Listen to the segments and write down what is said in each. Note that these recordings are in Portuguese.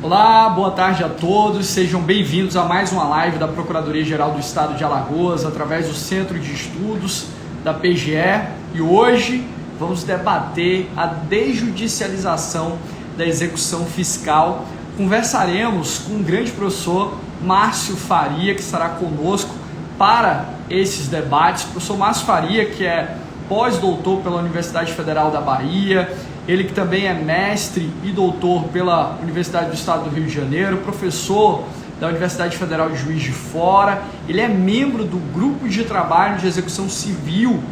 Olá, boa tarde a todos, sejam bem-vindos a mais uma live da Procuradoria-Geral do Estado de Alagoas, através do Centro de Estudos da PGE, e hoje vamos debater a desjudicialização da execução fiscal. Conversaremos com o grande professor Márcio Faria, que estará conosco para esses debates. O professor Márcio Faria, que é pós-doutor pela Universidade Federal da Bahia, ele que também é mestre e doutor pela Universidade do Estado do Rio de Janeiro, professor da Universidade Federal de Juiz de Fora, ele é membro do Grupo de Trabalho de Execução Civil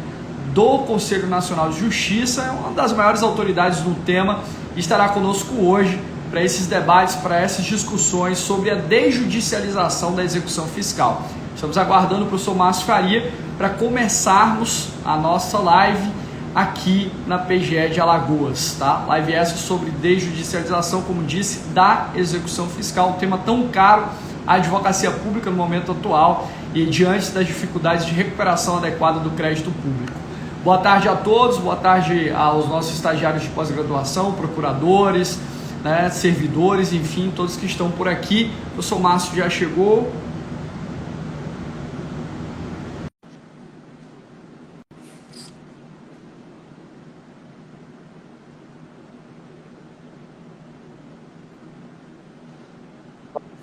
do Conselho Nacional de Justiça, é uma das maiores autoridades no tema e estará conosco hoje para esses debates, para essas discussões sobre a desjudicialização da execução fiscal. Estamos aguardando o professor Márcio Faria para começarmos a nossa live aqui na PGE de Alagoas, tá? Live essa sobre desjudicialização, como disse, da execução fiscal, um tema tão caro à advocacia pública no momento atual e diante das dificuldades de recuperação adequada do crédito público. Boa tarde a todos, boa tarde aos nossos estagiários de pós-graduação, procuradores, né, servidores, enfim, todos que estão por aqui. O professor Márcio já chegou.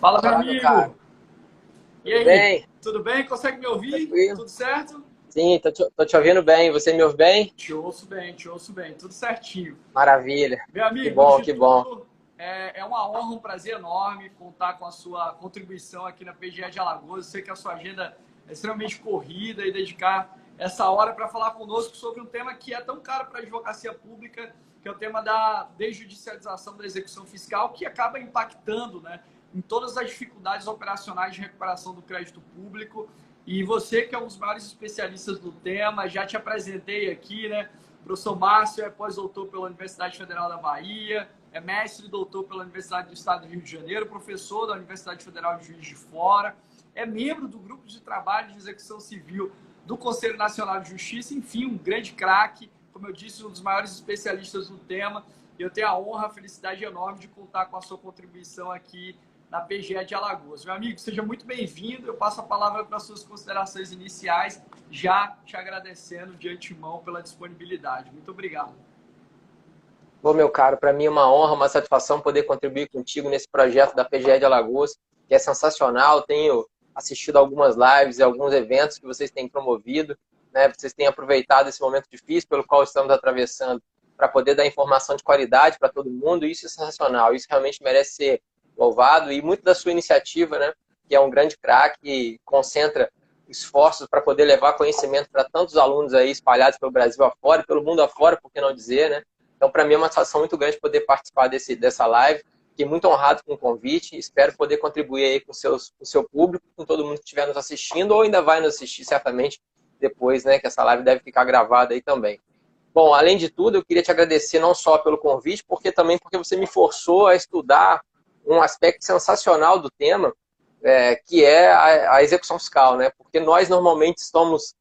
Fala, meu amigo! Cara. E aí, Bem? tudo bem? Consegue me ouvir? Tranquilo. Tudo certo? Sim, tô te ouvindo bem. Você me ouve bem? Te ouço bem, tudo certinho. Maravilha. Meu amigo, Que bom, antes de que bom. tudo, é uma honra, um prazer enorme contar com a sua contribuição aqui na PGE de Alagoas. Eu sei que a sua agenda é extremamente corrida e dedicar essa hora para falar conosco sobre um tema que é tão caro para a advocacia pública, que é o tema da desjudicialização da execução fiscal, que acaba impactando, né, em todas as dificuldades operacionais de recuperação do crédito público. E você, que é um dos maiores especialistas do tema, já te apresentei aqui, né? O professor Márcio é pós-doutor pela Universidade Federal da Bahia, é mestre e doutor pela Universidade do Estado do Rio de Janeiro, professor da Universidade Federal de Juiz de Fora, é membro do Grupo de Trabalho de Execução Civil do Conselho Nacional de Justiça, enfim, um grande craque, como eu disse, um dos maiores especialistas do tema. E eu tenho a honra, a felicidade enorme de contar com a sua contribuição aqui na PGE de Alagoas. Meu amigo, seja muito bem-vindo. Eu passo a palavra para as suas considerações iniciais, já te agradecendo de antemão pela disponibilidade. Muito obrigado. Bom, meu caro, para mim é uma honra, uma satisfação poder contribuir contigo nesse projeto da PGE de Alagoas, que é sensacional. Tenho assistido algumas lives e alguns eventos que vocês têm promovido, né? Vocês têm aproveitado esse momento difícil pelo qual estamos atravessando para poder dar informação de qualidade para todo mundo. Isso é sensacional. Isso realmente merece ser louvado, e muito da sua iniciativa, né, que é um grande craque e concentra esforços para poder levar conhecimento para tantos alunos aí espalhados pelo Brasil afora e pelo mundo afora, por que não dizer, né? Então, para mim é uma satisfação muito grande poder participar dessa live. Fiquei muito honrado com o convite, espero poder contribuir aí com o seu público, com todo mundo que estiver nos assistindo ou ainda vai nos assistir certamente depois, né, que essa live deve ficar gravada aí também. Bom, além de tudo, eu queria te agradecer não só pelo convite, porque você me forçou a estudar um aspecto sensacional do tema, que é a execução fiscal, né? Porque nós normalmente estamos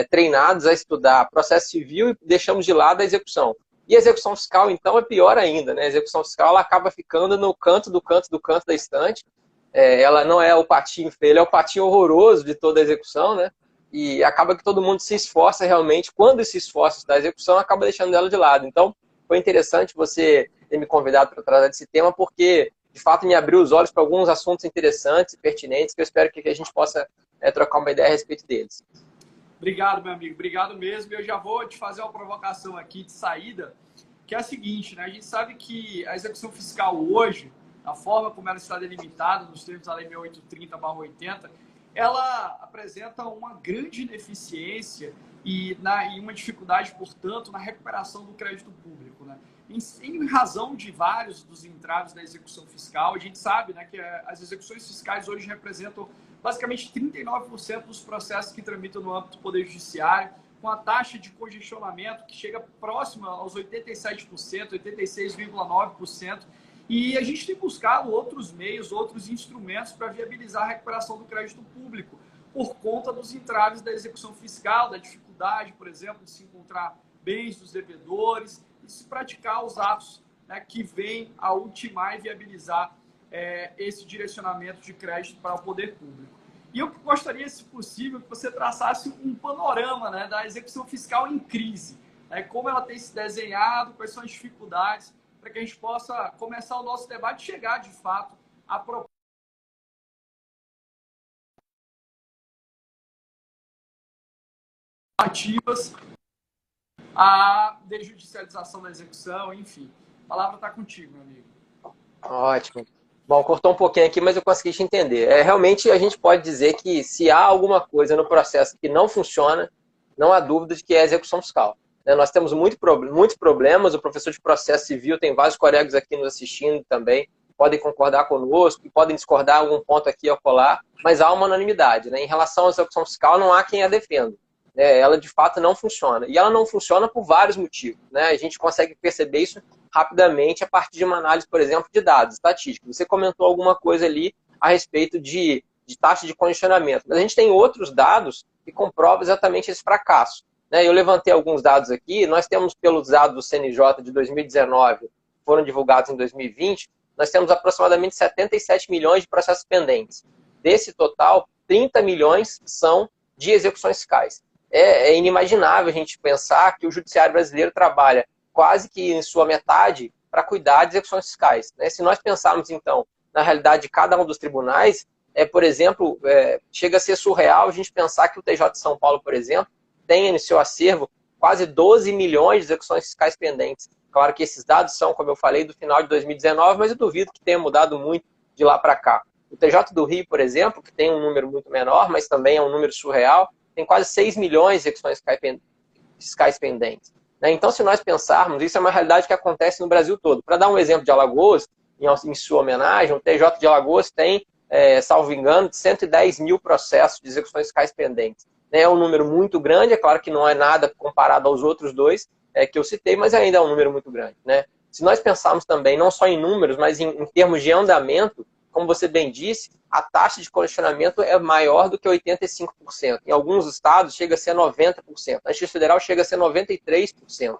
treinados a estudar processo civil e deixamos de lado a execução. E a execução fiscal, então, é pior ainda, né? A execução fiscal ela acaba ficando no canto da estante. Ela não é o patinho feio, ela é o patinho horroroso de toda a execução, né? E acaba que todo mundo se esforça realmente. Quando se esforça da execução, acaba deixando ela de lado. Então, foi interessante você ter me convidado para tratar desse tema, porque de fato me abriu os olhos para alguns assuntos interessantes e pertinentes que eu espero que a gente possa trocar uma ideia a respeito deles. Obrigado, meu amigo. Obrigado mesmo. Eu já vou te fazer uma provocação aqui de saída, que é a seguinte, né? A gente sabe que a execução fiscal hoje, a forma como ela está delimitada nos termos da Lei 6830/80, ela apresenta uma grande ineficiência e uma dificuldade, portanto, na recuperação do crédito público, né? Em razão de vários dos entraves da execução fiscal, a gente sabe, né, que as execuções fiscais hoje representam basicamente 39% dos processos que tramitam no âmbito do Poder Judiciário, com a taxa de congestionamento que chega próxima aos 87%, 86,9%. E a gente tem buscado outros meios, outros instrumentos para viabilizar a recuperação do crédito público, por conta dos entraves da execução fiscal, da dificuldade, por exemplo, de se encontrar bens dos devedores e se praticar os atos, né, que vêm a ultimar e viabilizar esse direcionamento de crédito para o poder público. E eu gostaria, se possível, que você traçasse um panorama, né, da execução fiscal em crise, né, como ela tem se desenhado, quais são as dificuldades, para que a gente possa começar o nosso debate e chegar, de fato, a ativas, a desjudicialização da execução, enfim. A palavra está contigo, meu amigo. Ótimo. Bom, cortou um pouquinho aqui, mas eu consegui te entender. Realmente, a gente pode dizer que se há alguma coisa no processo que não funciona, não há dúvida de que é a execução fiscal. Nós temos muitos problemas, o professor de processo civil, tem vários colegas aqui nos assistindo também, podem concordar conosco, podem discordar algum ponto aqui ou colar, mas há uma unanimidade. Em relação à execução fiscal, não há quem a defenda. Ela, de fato, não funciona. E ela não funciona por vários motivos. A gente consegue perceber isso rapidamente a partir de uma análise, por exemplo, de dados estatísticos. Você comentou alguma coisa ali a respeito de taxa de congestionamento. Mas a gente tem outros dados que comprovam exatamente esse fracasso. Eu levantei alguns dados aqui. Nós temos, pelos dados do CNJ de 2019, que foram divulgados em 2020, nós temos aproximadamente 77 milhões de processos pendentes. Desse total, 30 milhões são de execuções fiscais. É inimaginável a gente pensar que o judiciário brasileiro trabalha quase que em sua metade para cuidar de execuções fiscais. Se nós pensarmos, então, na realidade de cada um dos tribunais, por exemplo, chega a ser surreal a gente pensar que o TJ de São Paulo, por exemplo, tem no seu acervo quase 12 milhões de execuções fiscais pendentes. Claro que esses dados são, como eu falei, do final de 2019, mas eu duvido que tenha mudado muito de lá para cá. O TJ do Rio, por exemplo, que tem um número muito menor, mas também é um número surreal, tem quase 6 milhões de execuções fiscais pendentes. Então, se nós pensarmos, isso é uma realidade que acontece no Brasil todo. Para dar um exemplo de Alagoas, em sua homenagem, o TJ de Alagoas tem, salvo engano, 110 mil processos de execuções fiscais pendentes. É um número muito grande, é claro que não é nada comparado aos outros dois que eu citei, mas ainda é um número muito grande. Se nós pensarmos também, não só em números, mas em termos de andamento, como você bem disse, a taxa de congestionamento é maior do que 85%. Em alguns estados chega a ser 90%. Na Justiça Federal chega a ser 93%.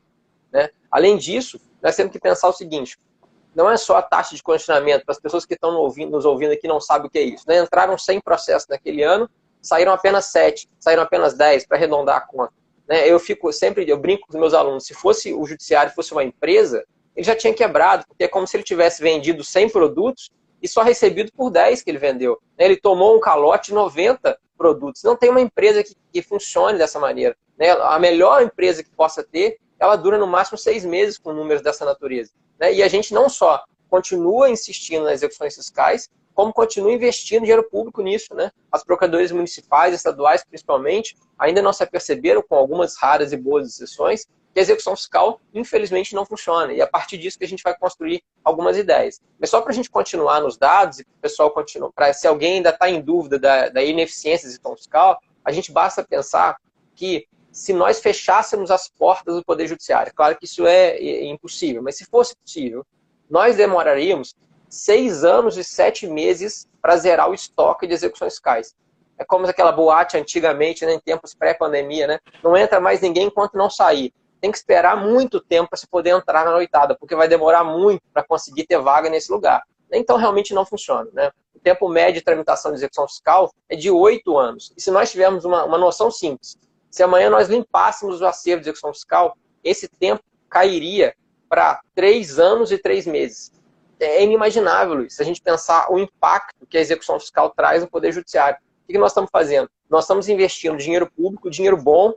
Além disso, nós temos que pensar o seguinte, não é só a taxa de congestionamento, para as pessoas que estão nos ouvindo aqui não sabem o que é isso. Entraram 100 processos naquele ano, saíram apenas 7, saíram apenas 10, para arredondar a conta. Eu brinco com os meus alunos, se fosse o judiciário fosse uma empresa, ele já tinha quebrado, porque é como se ele tivesse vendido 100 produtos e só recebido por 10 que ele vendeu. Ele tomou um calote de 90 produtos. Não tem uma empresa que funcione dessa maneira. A melhor empresa que possa ter, ela dura no máximo 6 meses com números dessa natureza. E a gente não só continua insistindo nas execuções fiscais, como continua investindo dinheiro público nisso. As procuradorias municipais, estaduais principalmente, ainda não se aperceberam, com algumas raras e boas exceções, que a execução fiscal, infelizmente, não funciona. E é a partir disso que a gente vai construir algumas ideias. Mas só para a gente continuar nos dados, e o pessoal continua, se alguém ainda está em dúvida da ineficiência da execução fiscal, a gente basta pensar que se nós fechássemos as portas do Poder Judiciário, claro que isso é impossível, mas se fosse possível, nós demoraríamos 6 anos e 7 meses para zerar o estoque de execuções fiscais. É como aquela boate antigamente, em tempos pré-pandemia, não entra mais ninguém enquanto não sair. Tem que esperar muito tempo para se poder entrar na noitada, porque vai demorar muito para conseguir ter vaga nesse lugar. Então, realmente não funciona. O tempo médio de tramitação de execução fiscal é de 8 anos. E se nós tivermos uma noção simples, se amanhã nós limpássemos o acervo de execução fiscal, esse tempo cairia para 3 anos e 3 meses. É inimaginável, Luiz, se a gente pensar o impacto que a execução fiscal traz no Poder Judiciário. O que nós estamos fazendo? Nós estamos investindo dinheiro público, dinheiro bom,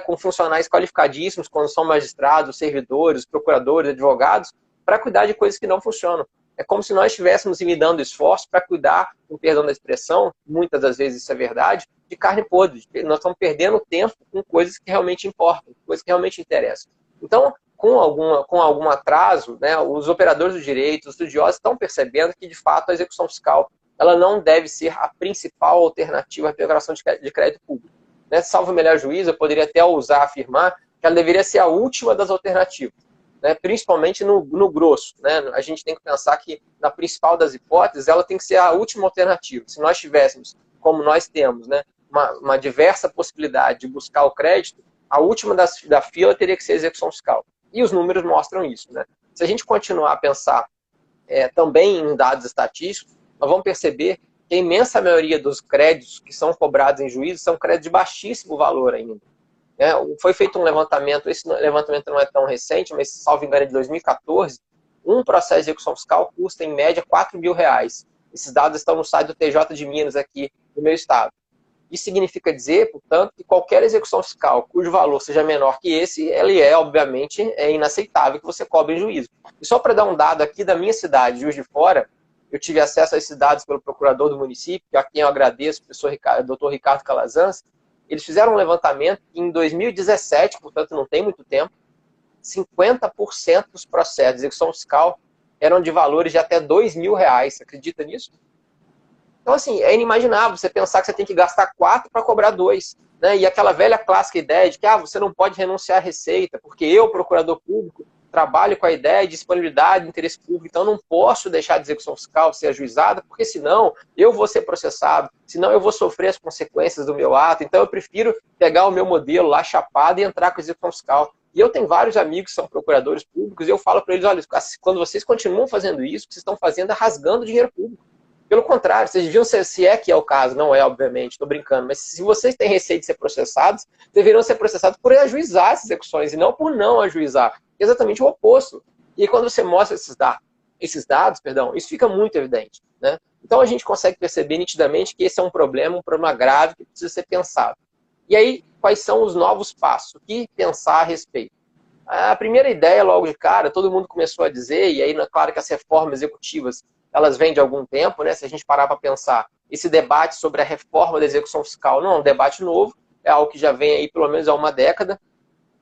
com funcionários qualificadíssimos, quando são magistrados, servidores, procuradores, advogados, para cuidar de coisas que não funcionam. É como se nós estivéssemos me dando esforço para cuidar, com perdão da expressão, muitas das vezes isso é verdade, de carne podre. Nós estamos perdendo tempo com coisas que realmente importam, coisas que realmente interessam. Então, com algum atraso, os operadores do direito, os estudiosos estão percebendo que, de fato, a execução fiscal ela não deve ser a principal alternativa à recuperação de crédito público. Salvo o melhor juízo, eu poderia até ousar afirmar que ela deveria ser a última das alternativas, principalmente no grosso. A gente tem que pensar que, na principal das hipóteses, ela tem que ser a última alternativa. Se nós tivéssemos, como nós temos, uma diversa possibilidade de buscar o crédito, a última da fila teria que ser a execução fiscal. E os números mostram isso. Se a gente continuar a pensar também em dados estatísticos, nós vamos perceber que a imensa maioria dos créditos que são cobrados em juízo são créditos de baixíssimo valor ainda. Foi feito um levantamento, esse levantamento não é tão recente, mas salvo engano é de 2014, um processo de execução fiscal custa em média R$4.000. Esses dados estão no site do TJ de Minas aqui do meu estado. Isso significa dizer, portanto, que qualquer execução fiscal cujo valor seja menor que esse, ele obviamente, inaceitável que você cobre em juízo. E só para dar um dado aqui da minha cidade, Juiz de Fora, eu tive acesso a esses dados pelo procurador do município, a quem eu agradeço, o professor Dr. Ricardo Calazans. Eles fizeram um levantamento em 2017, portanto não tem muito tempo, 50% dos processos de execução fiscal eram de valores de até R$2.000. Você acredita nisso? Então, assim, é inimaginável você pensar que você tem que gastar 4 para cobrar 2. Né? E aquela velha clássica ideia de que você não pode renunciar à receita, porque eu, procurador público, trabalho com a ideia de disponibilidade de interesse público, então não posso deixar a execução fiscal ser ajuizada, porque senão eu vou ser processado, senão eu vou sofrer as consequências do meu ato, então eu prefiro pegar o meu modelo lá chapado e entrar com a execução fiscal. E eu tenho vários amigos que são procuradores públicos e eu falo para eles, olha, quando vocês continuam fazendo isso, o que vocês estão fazendo é rasgando dinheiro público. Pelo contrário, vocês deviam ser, se é que é o caso, não é, obviamente, estou brincando, mas se vocês têm receio de ser processados, deveriam ser processados por ajuizar as execuções e não por não ajuizar. Exatamente o oposto. E aí, quando você mostra esses dados, isso fica muito evidente. Né? Então a gente consegue perceber nitidamente que esse é um problema grave que precisa ser pensado. E aí, quais são os novos passos? O que pensar a respeito? A primeira ideia, logo de cara, todo mundo começou a dizer, e aí, claro que as reformas executivas elas vêm de algum tempo, né? Se a gente parar para pensar, esse debate sobre a reforma da execução fiscal não é um debate novo, é algo que já vem aí pelo menos há uma década.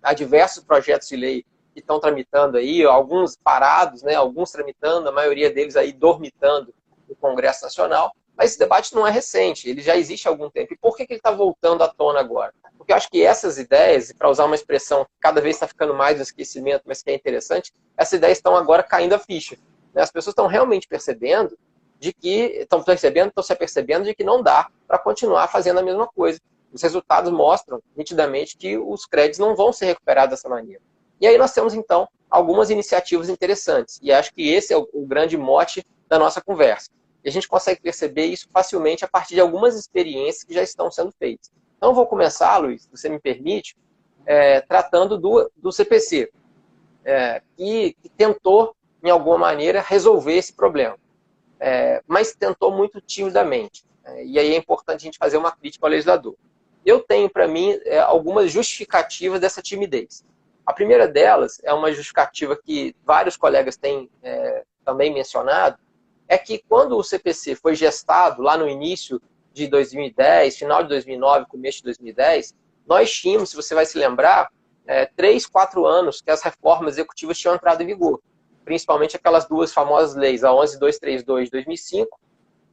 Há diversos projetos de lei que estão tramitando aí, alguns parados, né? Alguns tramitando, a maioria deles aí dormitando no Congresso Nacional, mas esse debate não é recente, ele já existe há algum tempo. E por que ele está voltando à tona agora? Porque eu acho que essas ideias, para usar uma expressão que cada vez está ficando mais no esquecimento, mas que é interessante, essas ideias estão agora caindo a ficha. As pessoas estão realmente percebendo estão se apercebendo de que não dá para continuar fazendo a mesma coisa. Os resultados mostram nitidamente que os créditos não vão ser recuperados dessa maneira. E aí nós temos, então, algumas iniciativas interessantes. E acho que esse é o grande mote da nossa conversa. E a gente consegue perceber isso facilmente a partir de algumas experiências que já estão sendo feitas. Então, eu vou começar, Luiz, se você me permite, tratando do CPC, que tentou, em alguma maneira, resolver esse problema. Mas tentou muito timidamente. E aí é importante a gente fazer uma crítica ao legislador. Eu tenho, para mim, algumas justificativas dessa timidez. A primeira delas é uma justificativa que vários colegas têm também mencionado, é que quando o CPC foi gestado lá no início de 2010, final de 2009, começo de 2010, nós tínhamos, se você vai se lembrar, 3, 4 anos que as reformas executivas tinham entrado em vigor. Principalmente aquelas duas famosas leis, a 11232 de 2005,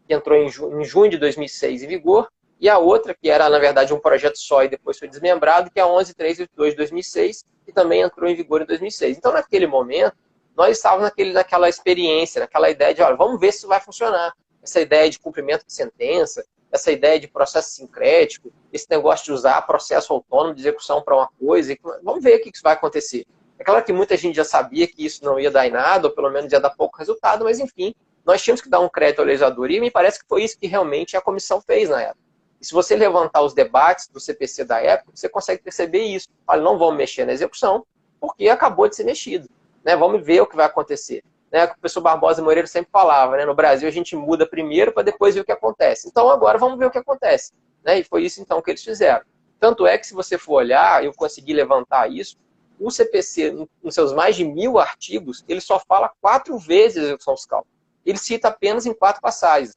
que entrou em junho de 2006 em vigor, e a outra, que era, na verdade, um projeto só e depois foi desmembrado, que é a 11332 de 2006, que também entrou em vigor em 2006. Então, naquele momento, nós estávamos naquela experiência, naquela ideia de, olha, vamos ver se isso vai funcionar. Essa ideia de cumprimento de sentença, essa ideia de processo sincrético, esse negócio de usar processo autônomo de execução para uma coisa, vamos ver o que isso vai acontecer. É claro que muita gente já sabia que isso não ia dar em nada, ou pelo menos ia dar pouco resultado, mas enfim, nós tínhamos que dar um crédito ao legislador, e me parece que foi isso que realmente a comissão fez na época. E se você levantar os debates do CPC da época, você consegue perceber isso. Olha, não vamos mexer na execução, porque acabou de ser mexido. Né? Vamos ver o que vai acontecer. Né? O professor Barbosa Moreira sempre falava, né? No Brasil a gente muda primeiro para depois ver o que acontece. Então agora vamos ver o que acontece. Né? E foi isso então que eles fizeram. Tanto é que se você for olhar, eu consegui levantar isso, o CPC, nos seus mais de 1000 artigos, ele só fala 4 vezes a execução fiscal. Ele cita apenas em 4 passagens.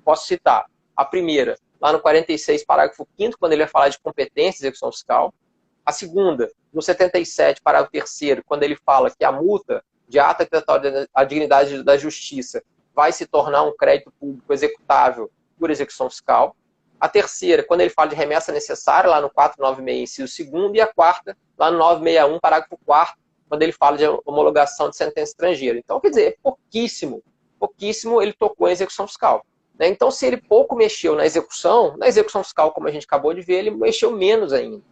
Posso citar a primeira, lá no 46, parágrafo 5º, quando ele vai falar de competência de execução fiscal. A segunda, no 77, parágrafo 3º, quando ele fala que a multa de ato atentatório à dignidade da justiça vai se tornar um crédito público executável por execução fiscal. A terceira, quando ele fala de remessa necessária, lá no 496, inciso 2º, e a quarta, lá no 961, parágrafo 4º, quando ele fala de homologação de sentença estrangeira. Então, quer dizer, pouquíssimo ele tocou em execução fiscal. Né? Então, se ele pouco mexeu na execução fiscal, como a gente acabou de ver, ele mexeu menos ainda.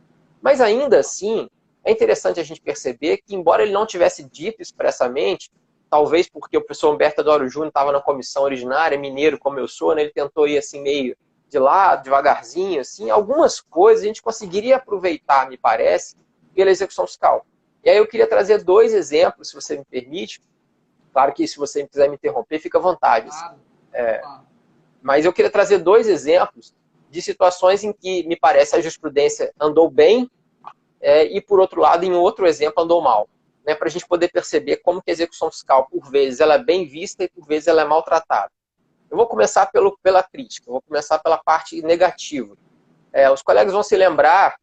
Mas ainda assim, é interessante a gente perceber que, embora ele não tivesse dito expressamente, talvez porque o professor Humberto Adoro Júnior estava na comissão originária, mineiro como eu sou, né? Ele tentou ir assim meio de lado, devagarzinho, assim, algumas coisas a gente conseguiria aproveitar, me parece, pela execução fiscal. E aí eu queria trazer 2 exemplos, se você me permite. Claro que se você quiser me interromper, fica à vontade. Assim. Mas eu queria trazer 2 exemplos de situações em que, me parece, a jurisprudência andou bem e, por outro lado, em outro exemplo, andou mal. Né, para a gente poder perceber como que a execução fiscal, por vezes, ela é bem vista e, por vezes, ela é maltratada. Eu vou começar pela crítica, eu vou começar pela parte negativa. Os colegas vão se lembrar,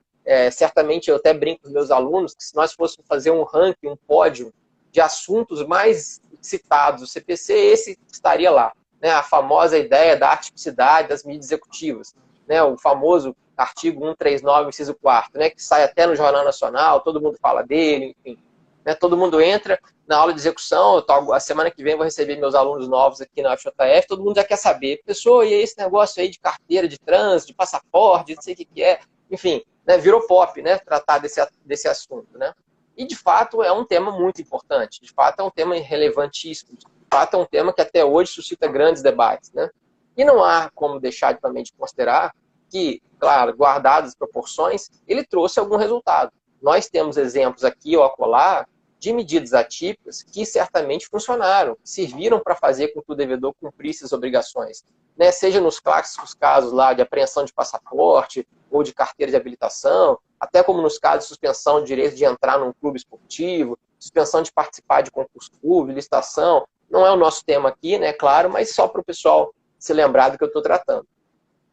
certamente eu até brinco com os meus alunos, que se nós fôssemos fazer um ranking, um pódio de assuntos mais citados do CPC, esse estaria lá. Né? A famosa ideia da atipicidade das medidas executivas. Né? O famoso artigo 139, inciso 4º, né? Que sai até no Jornal Nacional, todo mundo fala dele, enfim. Né? Todo mundo entra na aula de execução, a semana que vem eu vou receber meus alunos novos aqui na FJF, todo mundo já quer saber, pessoa, e esse negócio aí de carteira, de trânsito, de passaporte, não sei o que é, enfim, né? Virou pop, né? Tratar desse assunto, né? E, de fato, é um tema muito importante, de fato, é um tema relevantíssimo, de fato, é um tema que até hoje suscita grandes debates, né? E não há como deixar também de considerar que, claro, guardadas as proporções, ele trouxe algum resultado. Nós temos exemplos aqui ou acolá de medidas atípicas que certamente funcionaram, serviram para fazer com que o devedor cumprisse as obrigações. Né? Seja nos clássicos casos lá de apreensão de passaporte ou de carteira de habilitação, até como nos casos de suspensão de direito de entrar num clube esportivo, suspensão de participar de concurso público, licitação. Não é o nosso tema aqui, né, claro, mas só para o pessoal se lembrar do que eu estou tratando.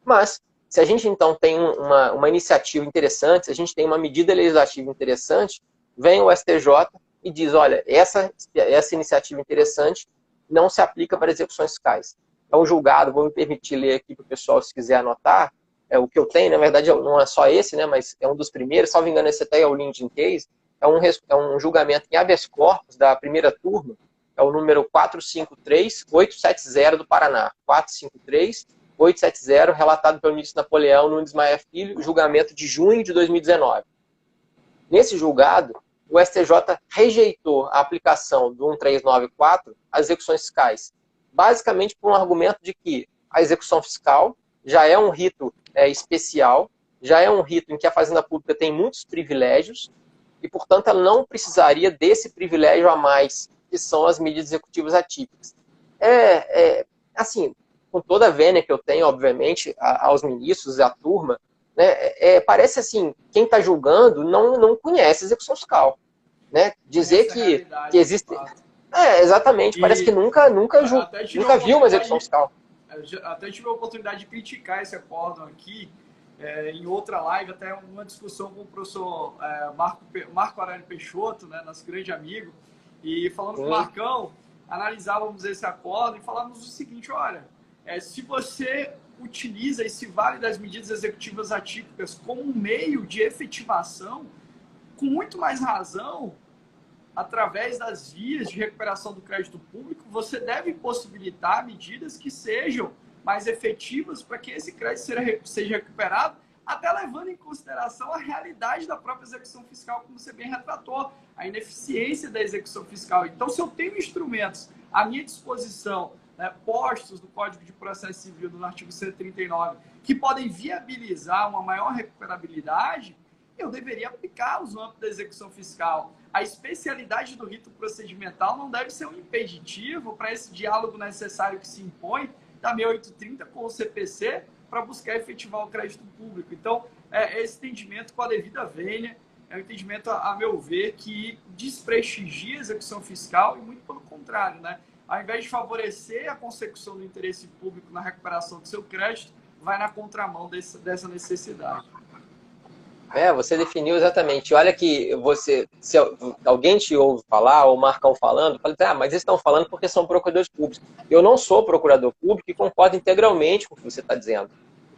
Mas, se a gente então tem uma iniciativa interessante, se a gente tem uma medida legislativa interessante, vem o STJ e diz, olha, essa iniciativa interessante não se aplica para execuções fiscais. É um julgado, vou me permitir ler aqui para o pessoal, se quiser anotar, o que eu tenho, na verdade não é só esse, né, mas é um dos primeiros, salvo engano esse até é o LinkedIn Case, é um julgamento em habeas corpus da primeira turma, é o número 453-870 do Paraná, 453-870, relatado pelo ministro Napoleão Nunes Maia Filho, julgamento de junho de 2019. Nesse julgado, o STJ rejeitou a aplicação do 1394 às execuções fiscais, basicamente por um argumento de que a execução fiscal já é um rito especial, já é um rito em que a Fazenda Pública tem muitos privilégios e, portanto, ela não precisaria desse privilégio a mais, que são as medidas executivas atípicas. Assim, com toda a vênia que eu tenho, obviamente, aos ministros e à turma, né, parece assim, quem está julgando não conhece a execução fiscal. Né? Dizer que existe... exatamente, parece que nunca viu uma execução fiscal. Até tive a oportunidade de criticar esse acórdão aqui, em outra live, até uma discussão com o professor Marco Aurélio Peixoto, né, nosso grande amigo, e falando com o Marcão, analisávamos esse acórdão e falávamos o seguinte, olha, se você utiliza e se vale das medidas executivas atípicas como um meio de efetivação, com muito mais razão, através das vias de recuperação do crédito público, você deve possibilitar medidas que sejam mais efetivas para que esse crédito seja recuperado, até levando em consideração a realidade da própria execução fiscal, como você bem retratou, a ineficiência da execução fiscal. Então, se eu tenho instrumentos à minha disposição, né, postos no Código de Processo Civil, no artigo 139, que podem viabilizar uma maior recuperabilidade, eu deveria aplicá-los no âmbito da execução fiscal. A especialidade do rito procedimental não deve ser um impeditivo para esse diálogo necessário que se impõe da 6830 com o CPC para buscar efetivar o crédito público. Então, esse entendimento com a devida vênia é um entendimento, a meu ver, que desprestigia a execução fiscal e muito pelo contrário, né? Ao invés de favorecer a consecução do interesse público na recuperação do seu crédito, vai na contramão dessa necessidade. Você definiu exatamente. Olha que se alguém te ouve falar, ou o Marcão falando, fala, mas eles estão falando porque são procuradores públicos. Eu não sou procurador público e concordo integralmente com o que você está dizendo.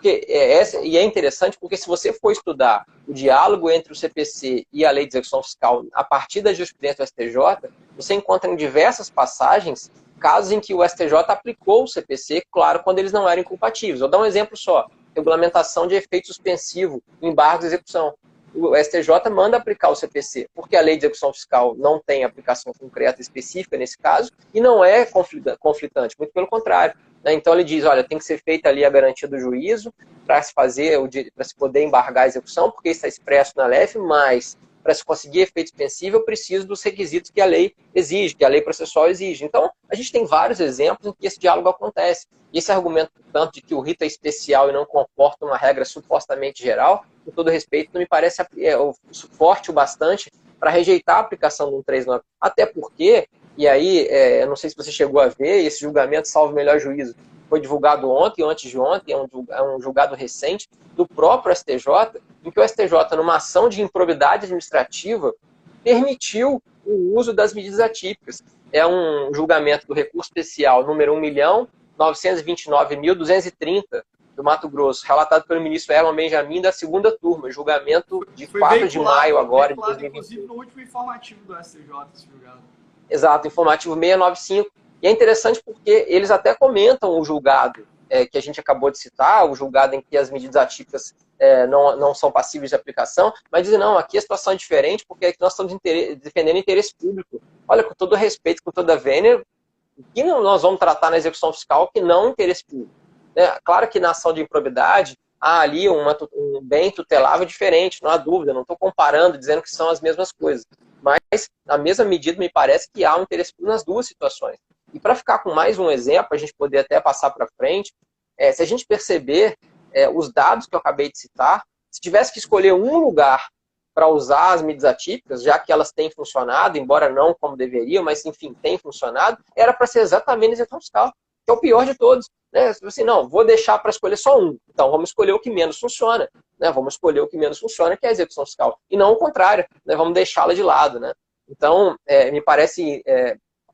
E é interessante porque se você for estudar o diálogo entre o CPC e a Lei de Execução Fiscal a partir da jurisprudência do STJ, você encontra em diversas passagens casos em que o STJ aplicou o CPC, claro, quando eles não eram incompatíveis. Vou dar um exemplo só. Regulamentação de efeito suspensivo, embargo de execução. o STJ manda aplicar o CPC, porque a lei de execução fiscal não tem aplicação concreta específica nesse caso e não é conflitante, muito pelo contrário. Né? Então ele diz, olha, tem que ser feita ali a garantia do juízo para se poder embargar a execução, porque isso está expresso na LEF, mas para se conseguir efeito suspensivo, eu preciso dos requisitos que a lei exige, que a lei processual exige. Então, a gente tem vários exemplos em que esse diálogo acontece. E esse argumento, portanto, de que o rito é especial e não comporta uma regra supostamente geral, com todo respeito, não me parece forte o bastante para rejeitar a aplicação do 139. Até porque, e aí, eu não sei se você chegou a ver, esse julgamento, salvo o melhor juízo, foi divulgado ontem ou antes de ontem, é um julgado recente do próprio STJ, em que o STJ, numa ação de improbidade administrativa, permitiu o uso das medidas atípicas. É um julgamento do recurso especial número 1.929.230 do Mato Grosso, relatado pelo ministro Herman Benjamin da segunda turma, julgamento de 4 de maio agora de 2020. Inclusive no último informativo do STJ, esse julgado. Exato, informativo 695. E é interessante porque eles até comentam o julgado que a gente acabou de citar, o julgado em que as medidas atípicas não são passíveis de aplicação, mas dizem, não, aqui a situação é diferente porque aqui nós estamos defendendo interesse público. Olha, com todo respeito, com toda a vênia, o que nós vamos tratar na execução fiscal que não interesse público? Claro que na ação de improbidade há ali um bem tutelável diferente, não há dúvida, não estou comparando, dizendo que são as mesmas coisas. Mas, na mesma medida, me parece que há um interesse público nas duas situações. E para ficar com mais um exemplo, a gente poder até passar para frente, se a gente perceber os dados que eu acabei de citar, se tivesse que escolher um lugar para usar as medidas atípicas, já que elas têm funcionado, embora não como deveriam, mas enfim, têm funcionado, era para ser exatamente a execução fiscal, que é o pior de todos. Né? Assim, não, vou deixar para escolher só um. Então, vamos escolher o que menos funciona. Né? Vamos escolher o que menos funciona, que é a execução fiscal. E não o contrário, né? Vamos deixá-la de lado. Né? Então, me parece,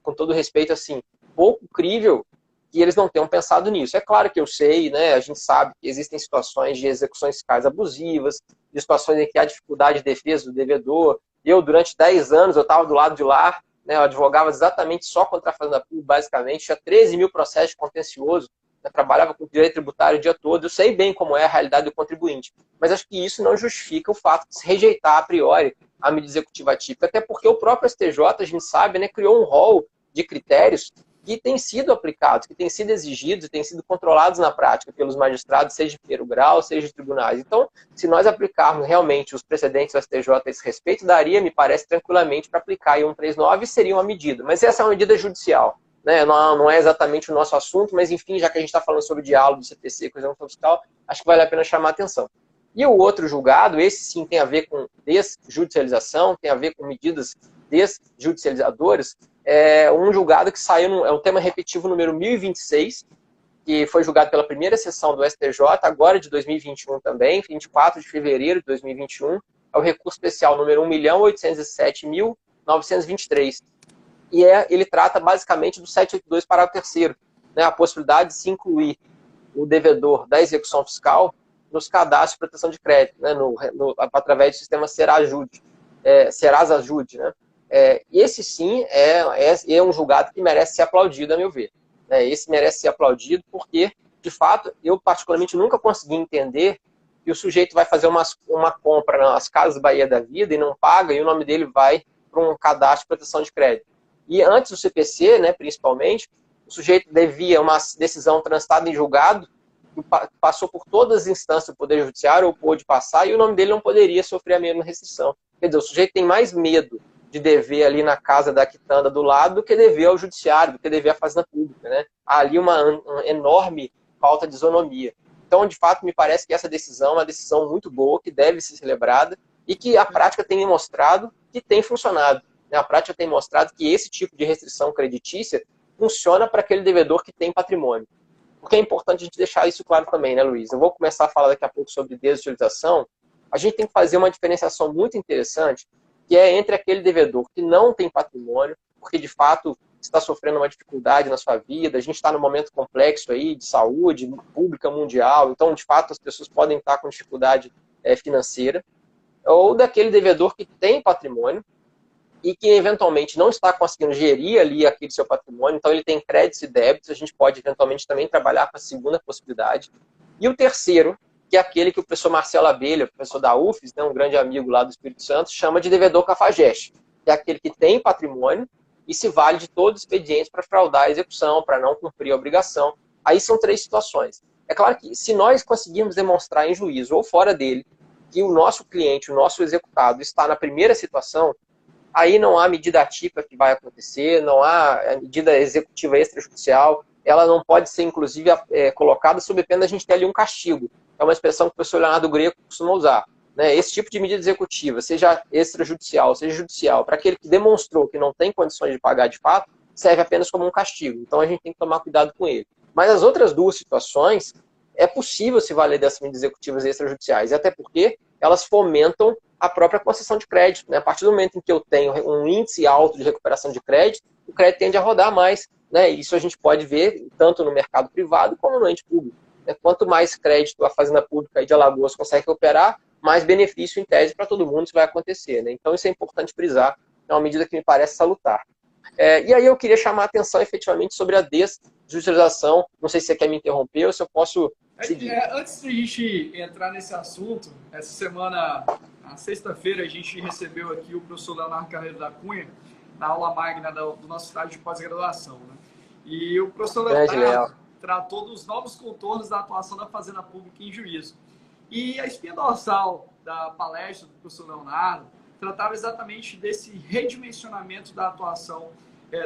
com todo respeito, assim, pouco crível que eles não tenham pensado nisso. É claro que eu sei, né? A gente sabe que existem situações de execuções fiscais abusivas, de situações em que há dificuldade de defesa do devedor. Eu, durante 10 anos, eu estava do lado de lá, né? Eu advogava exatamente só contra a Fazenda Pública, basicamente, tinha 13 mil processos contenciosos, eu trabalhava com direito tributário o dia todo, eu sei bem como é a realidade do contribuinte, mas acho que isso não justifica o fato de se rejeitar a priori a medida executiva atípica, até porque o próprio STJ, a gente sabe, né, criou um rol de critérios que têm sido aplicados, que têm sido exigidos e têm sido controlados na prática pelos magistrados, seja de primeiro grau, seja de tribunais. Então, se nós aplicarmos realmente os precedentes do STJ a esse respeito, daria, me parece, tranquilamente para aplicar em 139 e seria uma medida. Mas essa é uma medida judicial. Né? Não é exatamente o nosso assunto, mas enfim, já que a gente está falando sobre o diálogo do CPC com a execução fiscal, acho que vale a pena chamar a atenção. E o outro julgado, esse sim tem a ver com desjudicialização, tem a ver com medidas desjudicializadoras, é um julgado que saiu, é um tema repetitivo número 1026, que foi julgado pela primeira sessão do STJ, agora de 2021 também, 24 de fevereiro de 2021, é o recurso especial número 1.807.923. E ele trata basicamente do 782, parágrafo 3º, né, a possibilidade de se incluir o devedor da execução fiscal nos cadastros de proteção de crédito, né, através do sistema Serasa-Ajude. Né? E esse sim é um julgado que merece ser aplaudido, a meu ver. Esse merece ser aplaudido porque, de fato, eu particularmente nunca consegui entender que o sujeito vai fazer uma compra nas Casas Bahia da Vida e não paga, e o nome dele vai para um cadastro de proteção de crédito. E antes do CPC, né, principalmente, o sujeito devia uma decisão transitada em julgado, que passou por todas as instâncias do Poder Judiciário, ou pôde passar, e o nome dele não poderia sofrer a mesma restrição. Quer dizer, o sujeito tem mais medo de dever ali na casa da quitanda do lado do que dever ao Judiciário, do que dever à Fazenda Pública. Né? Há ali uma enorme falta de isonomia. Então, de fato, me parece que essa decisão é uma decisão muito boa, que deve ser celebrada, e que a prática tem mostrado que tem funcionado. A prática tem mostrado que esse tipo de restrição creditícia funciona para aquele devedor que tem patrimônio. Porque é importante a gente deixar isso claro também, né, Luiz? Eu vou começar a falar daqui a pouco sobre desutilização. A gente tem que fazer uma diferenciação muito interessante, que é entre aquele devedor que não tem patrimônio, porque de fato está sofrendo uma dificuldade na sua vida, a gente está num momento complexo aí de saúde pública mundial, então de fato as pessoas podem estar com dificuldade financeira, ou daquele devedor que tem patrimônio, e que eventualmente não está conseguindo gerir ali aquele seu patrimônio, então ele tem créditos e débitos, a gente pode eventualmente também trabalhar com a segunda possibilidade. E o terceiro, que é aquele que o professor Marcelo Abelha, professor da UFES, né, um grande amigo lá do Espírito Santo, chama de devedor cafajeste, que é aquele que tem patrimônio e se vale de todos os expedientes para fraudar a execução, para não cumprir a obrigação. Aí são 3 situações. É claro que se nós conseguirmos demonstrar em juízo ou fora dele que o nosso cliente, o nosso executado, está na primeira situação, aí não há medida atípica que vai acontecer, não há medida executiva extrajudicial, ela não pode ser, inclusive, colocada sob pena de a gente ter ali um castigo. É uma expressão que o professor Leonardo Greco costuma usar. Né? Esse tipo de medida executiva, seja extrajudicial, seja judicial, para aquele que demonstrou que não tem condições de pagar de fato, serve apenas como um castigo. Então a gente tem que tomar cuidado com ele. Mas as outras 2 situações, é possível se valer dessas medidas executivas extrajudiciais, e até porque elas fomentam a própria concessão de crédito. Né? A partir do momento em que eu tenho um índice alto de recuperação de crédito, o crédito tende a rodar mais. Né? Isso a gente pode ver tanto no mercado privado como no ente público. Né? Quanto mais crédito a Fazenda Pública de Alagoas consegue recuperar, mais benefício em tese para todo mundo isso vai acontecer. Né? Então isso é importante frisar, é uma medida que me parece salutar. E aí eu queria chamar a atenção efetivamente sobre a desjudicialização. Não sei se você quer me interromper ou se eu posso seguir. Antes de a gente entrar nesse assunto, essa semana, na sexta-feira, a gente recebeu aqui o professor Leonardo Carneiro da Cunha, na aula magna do nosso estágio de pós-graduação. Né? E o professor Leonardo tratou dos novos contornos da atuação da Fazenda Pública em juízo. E a espinha dorsal da palestra do professor Leonardo tratava exatamente desse redimensionamento da atuação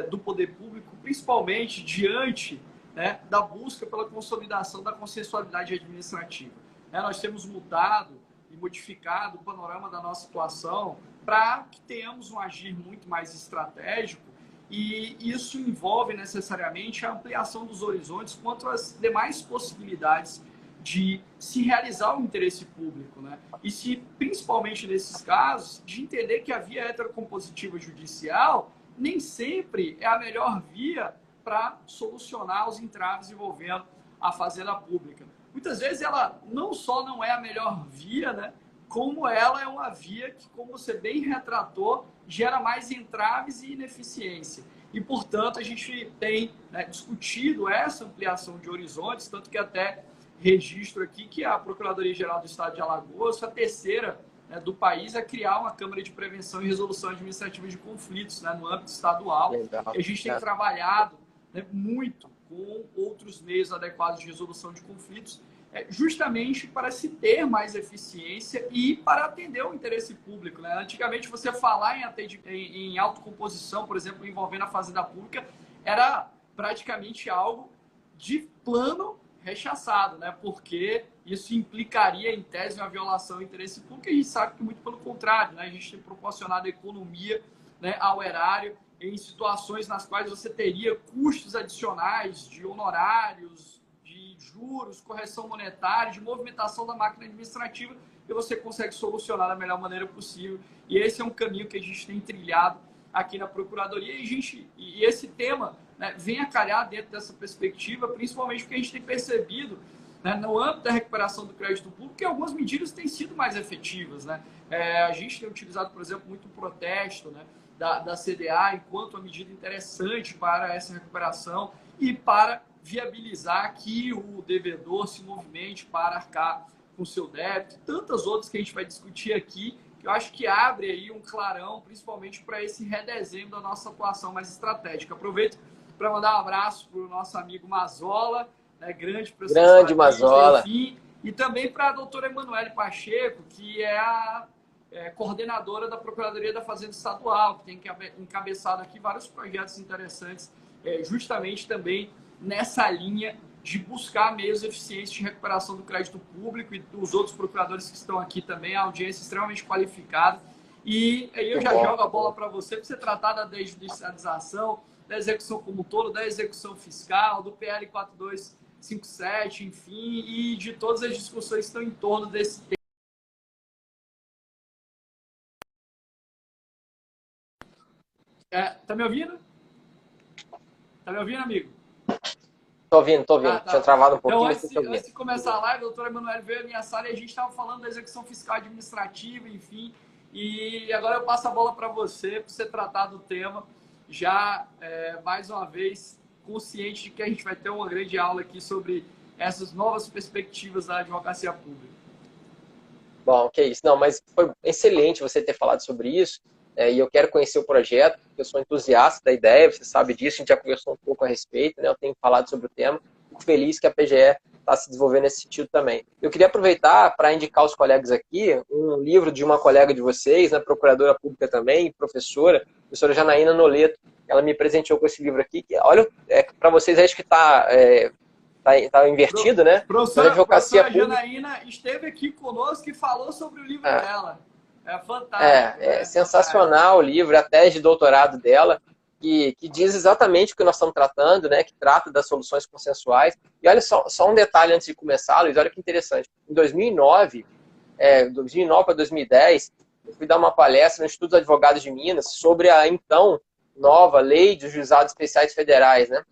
do poder público, principalmente diante, né, da busca pela consolidação da consensualidade administrativa. Nós temos mudado e modificado o panorama da nossa atuação para que tenhamos um agir muito mais estratégico, e isso envolve necessariamente a ampliação dos horizontes quanto às demais possibilidades de se realizar o interesse público, né? E se, principalmente nesses casos, de entender que a via heterocompositiva judicial nem sempre é a melhor via para solucionar os entraves envolvendo a Fazenda Pública. Muitas vezes ela não só não é a melhor via, né? Como ela é uma via que, como você bem retratou, gera mais entraves e ineficiência. E, portanto, a gente tem, né, discutido essa ampliação de horizontes, tanto que até registro aqui que a Procuradoria-Geral do Estado de Alagoas foi a terceira, né, do país a criar uma Câmara de Prevenção e Resolução Administrativa de Conflitos, né, no âmbito estadual. E a gente tem trabalhado, né, muito com outros meios adequados de resolução de conflitos, justamente para se ter mais eficiência e para atender o interesse público. Né? Antigamente, você falar em autocomposição, por exemplo, envolvendo a Fazenda Pública, era praticamente algo de plano rechaçado, né? Porque isso implicaria, em tese, uma violação do interesse público, e a gente sabe que muito pelo contrário, né? A gente tem proporcionado economia, né, ao erário em situações nas quais você teria custos adicionais de honorários, de juros, correção monetária, de movimentação da máquina administrativa, e você consegue solucionar da melhor maneira possível. E esse é um caminho que a gente tem trilhado aqui na Procuradoria, e esse tema, né, vem a calhar dentro dessa perspectiva, principalmente porque a gente tem percebido, né, no âmbito da recuperação do crédito público, que algumas medidas têm sido mais efetivas. Né? A gente tem utilizado, por exemplo, muito o protesto, né, da CDA enquanto uma medida interessante para essa recuperação e para viabilizar que o devedor se movimente para arcar com o seu débito, tantas outras que a gente vai discutir aqui, que eu acho que abre aí um clarão, principalmente para esse redesenho da nossa atuação mais estratégica. Aproveito para mandar um abraço para o nosso amigo Mazola, né, grande professor. Grande Mazola. Enfim, e também para a doutora Emanuele Pacheco, que é a coordenadora da Procuradoria da Fazenda Estadual, que tem encabeçado aqui vários projetos interessantes, justamente também nessa linha de buscar meios eficientes de recuperação do crédito público, e dos outros procuradores que estão aqui também, a audiência extremamente qualificada. E aí eu já jogo a bola para você tratar da desjudicialização, da execução como um todo, da execução fiscal, do PL 4257, enfim, e de todas as discussões que estão em torno desse tema. Tá me ouvindo? Tá me ouvindo, amigo? Tô ouvindo. Tá. Tinha travado um pouquinho. Então, antes de começar a live, a doutora Emanuele veio à minha sala e a gente estava falando da execução fiscal administrativa, enfim. E agora eu passo a bola para você tratar do tema. Já, mais uma vez, consciente de que a gente vai ter uma grande aula aqui sobre essas novas perspectivas da advocacia pública. Bom, que isso. Não, mas foi excelente você ter falado sobre isso. E eu quero conhecer o projeto, porque eu sou entusiasta da ideia, você sabe disso, a gente já conversou um pouco a respeito, né? Eu tenho falado sobre o tema. Fico feliz que a PGE está se desenvolvendo nesse sentido também. Eu queria aproveitar para indicar aos colegas aqui um livro de uma colega de vocês, né, procuradora pública também, professora Janaína Noleto. Ela me presenteou com esse livro aqui, que, olha, para vocês acho que tá invertido, né? Mas a advocacia professora pública... Janaína esteve aqui conosco e falou sobre o livro dela. É fantástico. É sensacional o livro, a tese de doutorado dela, que diz exatamente o que nós estamos tratando, né? Que trata das soluções consensuais. E olha só um detalhe antes de começar, Luiz, olha que interessante. Em 2009 para 2010, eu fui dar uma palestra no Instituto dos Advogados de Minas sobre a então nova lei dos juizados especiais federais, né?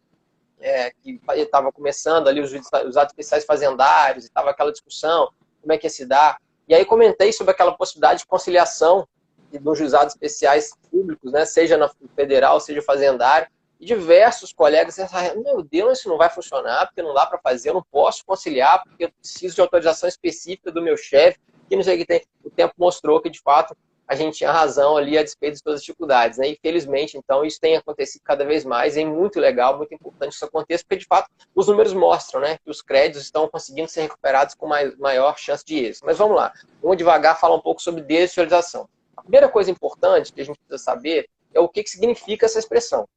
Que estava começando ali os juizados especiais fazendários, e estava aquela discussão, como é que ia se dar. E aí comentei sobre aquela possibilidade de conciliação dos juizados especiais públicos, né? Seja na federal, seja fazendário, e diversos colegas disseram, meu Deus, isso não vai funcionar, porque não dá para fazer, eu não posso conciliar, porque eu preciso de autorização específica do meu chefe, que não sei o que tem. O tempo mostrou que, de fato, a gente tinha razão ali a despeito de todas as dificuldades, né? E felizmente, então, isso tem acontecido cada vez mais, e é muito legal, muito importante que isso aconteça, porque de fato os números mostram, né, que os créditos estão conseguindo ser recuperados com maior chance de êxito. Mas vamos lá, vamos devagar falar um pouco sobre desjudicialização. A primeira coisa importante que a gente precisa saber é o que significa essa expressão.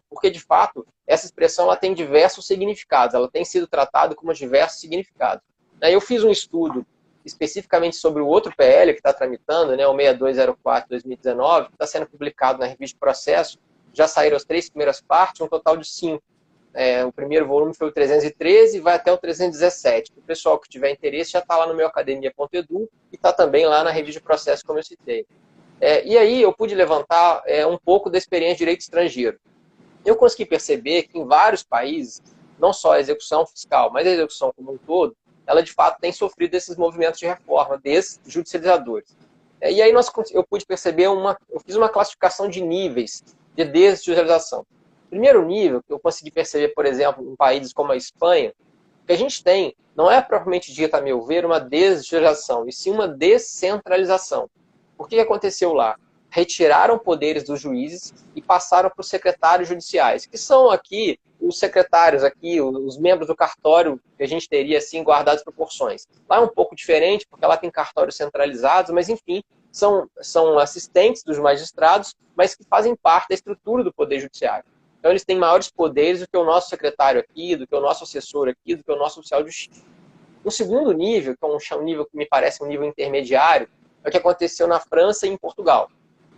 Porque, de fato, essa expressão ela tem diversos significados, ela tem sido tratada com diversos significados. Eu fiz um estudo especificamente sobre o outro PL que está tramitando, né, o 6204/2019, que está sendo publicado na revista de processo. Já saíram as 3 primeiras partes, um total de 5. O primeiro volume foi o 313 e vai até o 317. O pessoal que tiver interesse já está lá no meu academia.edu e está também lá na revista de processo, como eu citei. E aí eu pude levantar um pouco da experiência de direito estrangeiro. Eu consegui perceber que em vários países, não só a execução fiscal, mas a execução como um todo, ela de fato tem sofrido esses movimentos de reforma, desjudicializadores. E aí eu pude perceber, eu fiz uma classificação de níveis de desjudicialização. Primeiro nível, que eu consegui perceber, por exemplo, em países como a Espanha, que a gente tem, não é propriamente dita, a meu ver, uma desjudicialização, e sim uma descentralização. O que aconteceu lá? Retiraram poderes dos juízes e passaram para os secretários judiciais, que são aqui os secretários, aqui, os membros do cartório que a gente teria assim guardadas proporções. Lá é um pouco diferente, porque lá tem cartórios centralizados, mas enfim, são assistentes dos magistrados, mas que fazem parte da estrutura do Poder Judiciário. Então eles têm maiores poderes do que o nosso secretário aqui, do que o nosso assessor aqui, do que o nosso oficial de justiça. Um segundo nível, que é um nível que me parece um nível intermediário, é o que aconteceu na França e em Portugal.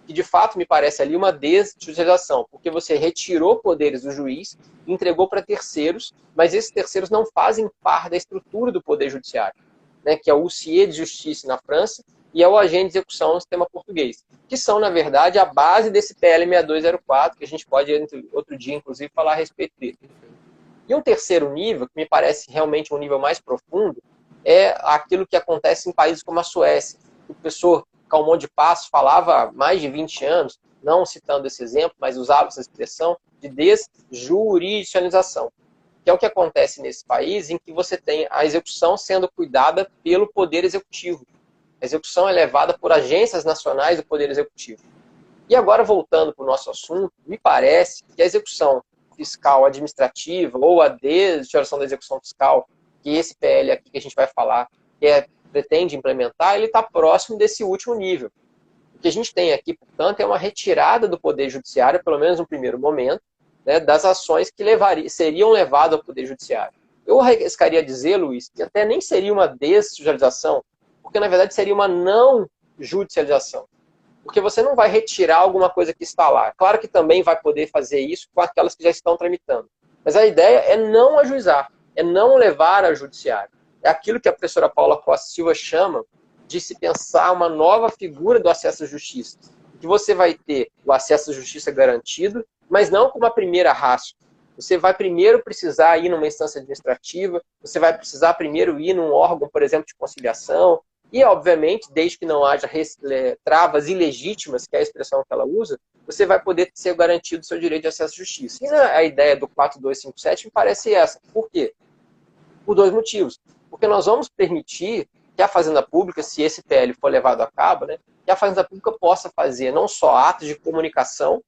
Que de fato me parece ali uma desjudicialização, porque você retirou poderes do juiz, entregou para terceiros, mas esses terceiros não fazem parte da estrutura do Poder Judiciário, né, que é o huissier de justiça na França e é o agente de execução no sistema português, que são, na verdade, a base desse PL 6204, que a gente pode, outro dia, inclusive, falar a respeito dele. E um terceiro nível, que me parece realmente um nível mais profundo, é aquilo que acontece em países como a Suécia. O professor Calmon de Passos falava há mais de 20 anos, não citando esse exemplo, mas usava essa expressão de desjuridicialização, que é o que acontece nesse país em que você tem a execução sendo cuidada pelo Poder Executivo. A execução é levada por agências nacionais do Poder Executivo. E agora, voltando para o nosso assunto, me parece que a execução fiscal administrativa ou a desjudicialização da execução fiscal, que esse PL aqui que a gente vai falar, pretende implementar, ele está próximo desse último nível. O que a gente tem aqui, portanto, é uma retirada do Poder Judiciário, pelo menos no primeiro momento, né, das ações que seriam levadas ao Poder Judiciário. Eu arriscaria dizer, Luiz, que até nem seria uma desjudicialização, porque na verdade seria uma não judicialização. Porque você não vai retirar alguma coisa que está lá. Claro que também vai poder fazer isso com aquelas que já estão tramitando. Mas a ideia é não ajuizar, é não levar ao judiciário. É aquilo que a professora Paula Costa Silva chama de se pensar uma nova figura do acesso à justiça. Que você vai ter o acesso à justiça garantido, mas não como a primeira ratio. Você vai primeiro precisar ir numa instância administrativa, você vai precisar primeiro ir num órgão, por exemplo, de conciliação, e, obviamente, desde que não haja travas ilegítimas, que é a expressão que ela usa, você vai poder ser garantido o seu direito de acesso à justiça. E a ideia do 4257 me parece essa. Por quê? Por dois motivos. Porque nós vamos permitir que a Fazenda Pública, se esse PL for levado a cabo, né, que a Fazenda Pública possa fazer não só atos de comunicação,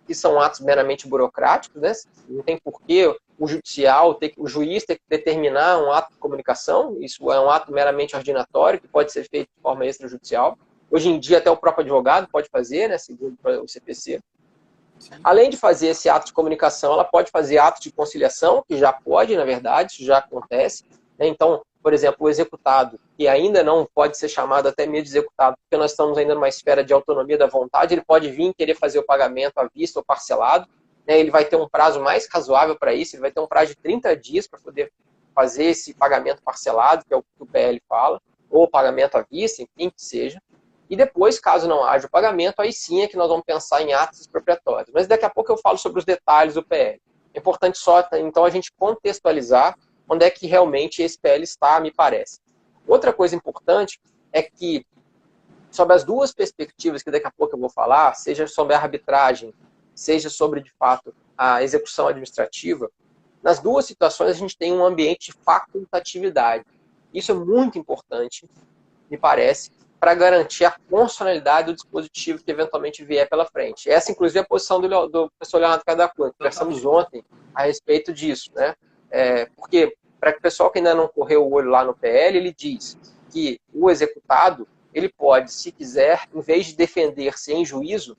que são atos meramente burocráticos, né? Não tem porquê o judicial, o juiz ter que determinar um ato de comunicação, isso é um ato meramente ordinatório, que pode ser feito de forma extrajudicial. Hoje em dia, até o próprio advogado pode fazer, né, segundo o CPC. Além de fazer esse ato de comunicação, ela pode fazer ato de conciliação, que já pode, na verdade, isso já acontece, né? Então, por exemplo, o executado, que ainda não pode ser chamado até mesmo de executado, porque nós estamos ainda numa esfera de autonomia da vontade, ele pode vir querer fazer o pagamento à vista ou parcelado, né? Ele vai ter um prazo mais razoável para isso, ele vai ter um prazo de 30 dias para poder fazer esse pagamento parcelado, que é o que o PL fala, ou pagamento à vista, enfim, que seja. E depois, caso não haja o pagamento, aí sim é que nós vamos pensar em atos expropriatórios. Mas daqui a pouco eu falo sobre os detalhes do PL. É importante só, então, a gente contextualizar onde é que realmente esse PL está, me parece. Outra coisa importante é que, sobre as duas perspectivas que daqui a pouco eu vou falar, seja sobre a arbitragem, seja sobre, de fato, a execução administrativa, nas duas situações a gente tem um ambiente de facultatividade. Isso é muito importante, me parece, para garantir a constitucionalidade do dispositivo que eventualmente vier pela frente. Essa, inclusive, é a posição do professor Leonardo Cadacunha, que conversamos ontem a respeito disso, né? Porque, para o pessoal que ainda não correu o olho lá no PL, ele diz que o executado, ele pode, se quiser, em vez de defender-se em juízo,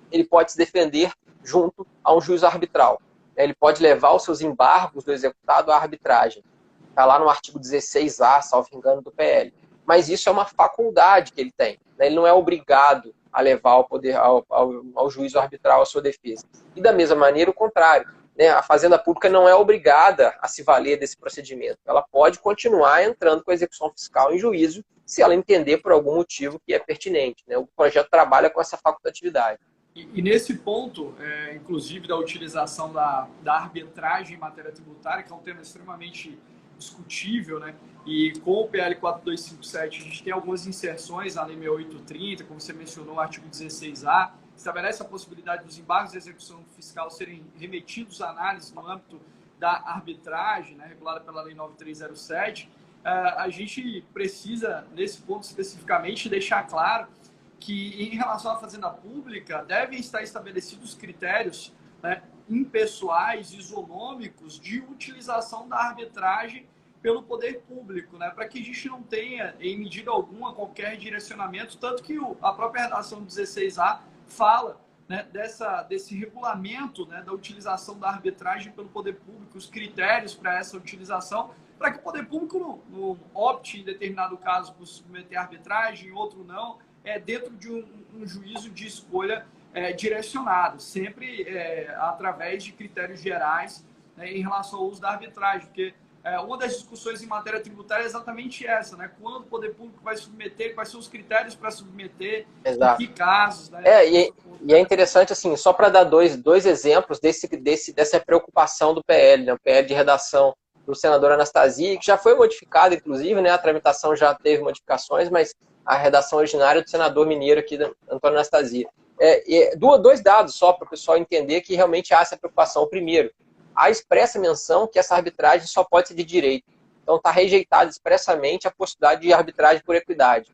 ele pode se defender junto a um juízo arbitral. Ele pode levar os seus embargos do executado à arbitragem. Está lá no artigo 16A, salvo engano, do PL. Mas isso é uma faculdade que ele tem, né? Ele não é obrigado a levar ao juízo arbitral a sua defesa. E da mesma maneira, o contrário, né? A Fazenda Pública não é obrigada a se valer desse procedimento. Ela pode continuar entrando com a execução fiscal em juízo se ela entender por algum motivo que é pertinente, né? O projeto trabalha com essa facultatividade. E nesse ponto, inclusive da utilização da arbitragem em matéria tributária, que é um tema extremamente discutível, né? E com o PL 4257 a gente tem algumas inserções na Lei 6830, como você mencionou, o artigo 16A, estabelece a possibilidade dos embargos de execução fiscal serem remetidos à análise no âmbito da arbitragem, né, regulada pela Lei 9307. A gente precisa, nesse ponto especificamente, deixar claro que, em relação à Fazenda Pública, devem estar estabelecidos critérios, né, impessoais, isonômicos, de utilização da arbitragem pelo poder público, né, para que a gente não tenha, em medida alguma, qualquer direcionamento, tanto que a própria redação 16A fala, né, desse regulamento, né, da utilização da arbitragem pelo poder público, os critérios para essa utilização, para que o poder público não opte, em determinado caso, por submeter a arbitragem, em outro não, dentro de um juízo de escolha direcionado, sempre através de critérios gerais, né, em relação ao uso da arbitragem, porque uma das discussões em matéria tributária é exatamente essa, né? Quando o poder público vai submeter, quais são os critérios para submeter, Exato. em que casos, né? E é interessante, assim, só para dar dois exemplos dessa preocupação do PL, né? O PL de redação do senador Anastasia, que já foi modificado, inclusive, né? A tramitação já teve modificações, mas a redação originária do senador mineiro aqui, Antônio Anastasia. Dois dados só para o pessoal entender que realmente há essa preocupação. O primeiro, há expressa menção que essa arbitragem só pode ser de direito. Então está rejeitada expressamente a possibilidade de arbitragem por equidade.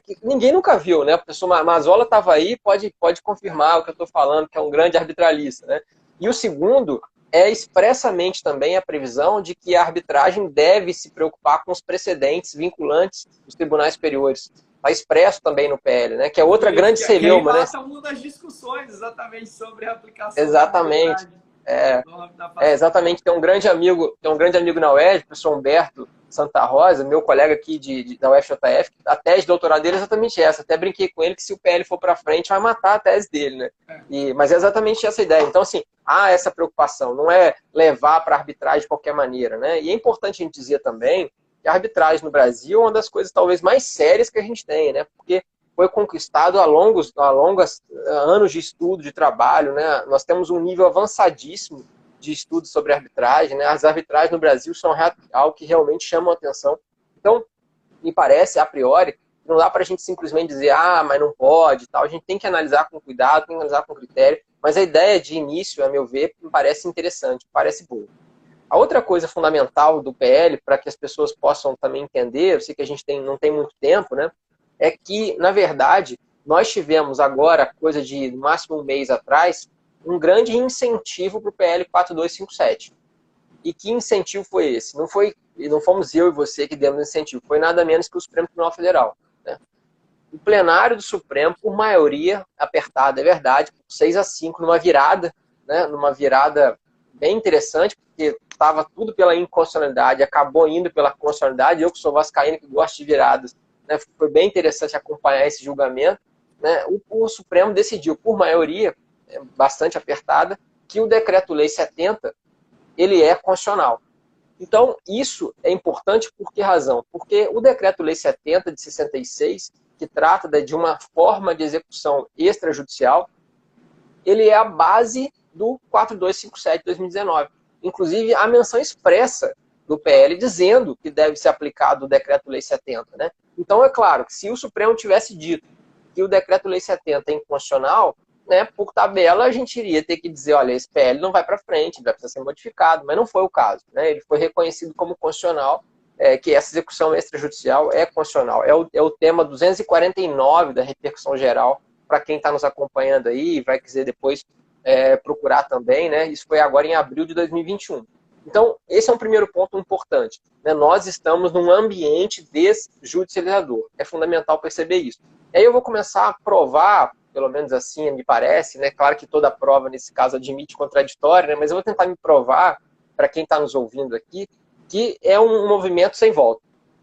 Que ninguém nunca viu, né? O professor Mazola estava aí, pode confirmar o que eu estou falando, que é um grande arbitralista, né? E o segundo é expressamente também a previsão de que a arbitragem deve se preocupar com os precedentes vinculantes dos tribunais superiores. Está expresso também no PL, né? Que é outra grande celeuma, né? Essa é uma das discussões exatamente sobre a aplicação. Exatamente. Exatamente. Tem um grande amigo na UERJ, o professor Humberto Santa Rosa, meu colega aqui da UFJF, a tese de doutorado dele é exatamente essa. Até brinquei com ele que se o PL for para frente, vai matar a tese dele, né? Mas é exatamente essa ideia. Então, assim, há essa preocupação, não é levar para a arbitragem de qualquer maneira, né? E é importante a gente dizer também que a arbitragem no Brasil é uma das coisas talvez mais sérias que a gente tem, né? Porque foi conquistado a longos anos de estudo, de trabalho, né? Nós temos um nível avançadíssimo de estudo sobre arbitragem, né? As arbitragens no Brasil são algo que realmente chamam a atenção. Então, me parece, a priori, não dá para a gente simplesmente dizer, mas não pode, tal. A gente tem que analisar com cuidado, tem que analisar com critério, mas a ideia de início, a meu ver, me parece interessante, me parece boa. A outra coisa fundamental do PL, para que as pessoas possam também entender, eu sei que a gente não tem muito tempo, né? É que, na verdade, nós tivemos agora, coisa de no máximo um mês atrás, um grande incentivo para o PL 4257. E que incentivo foi esse? Não fomos eu e você que demos incentivo, foi nada menos que o Supremo Tribunal Federal. Né? O plenário do Supremo, por maioria apertada, é verdade, por 6-5, numa virada, né? Numa virada bem interessante, porque estava tudo pela inconstitucionalidade, acabou indo pela constitucionalidade. Eu que sou vascaíno, que gosto de viradas, né? Foi bem interessante acompanhar esse julgamento. Né? O Supremo decidiu, por maioria, bastante apertada, que o Decreto-Lei 70 ele é constitucional. Então, isso é importante por que razão? Porque o Decreto-Lei 70 de 66, que trata de uma forma de execução extrajudicial, ele é a base do 4257 de 2019. Inclusive, a menção expressa do PL dizendo que deve ser aplicado o Decreto-Lei 70. Né? Então, é claro que se o Supremo tivesse dito que o Decreto-Lei 70 é inconstitucional, né, por tabela a gente iria ter que dizer, olha, esse PL não vai para frente, vai precisar ser modificado, mas não foi o caso. Né? Ele foi reconhecido como constitucional, que essa execução extrajudicial é constitucional. É o tema 249 da repercussão geral, para quem está nos acompanhando aí e vai quiser depois procurar também. Né? Isso foi agora em abril de 2021. Então, esse é um primeiro ponto importante. Né? Nós estamos num ambiente desjudicializador. É fundamental perceber isso. E aí eu vou começar a provar, pelo menos assim me parece, né? Claro que toda prova nesse caso admite contraditório, né? Mas eu vou tentar me provar, para quem está nos ouvindo aqui, que é um movimento sem volta.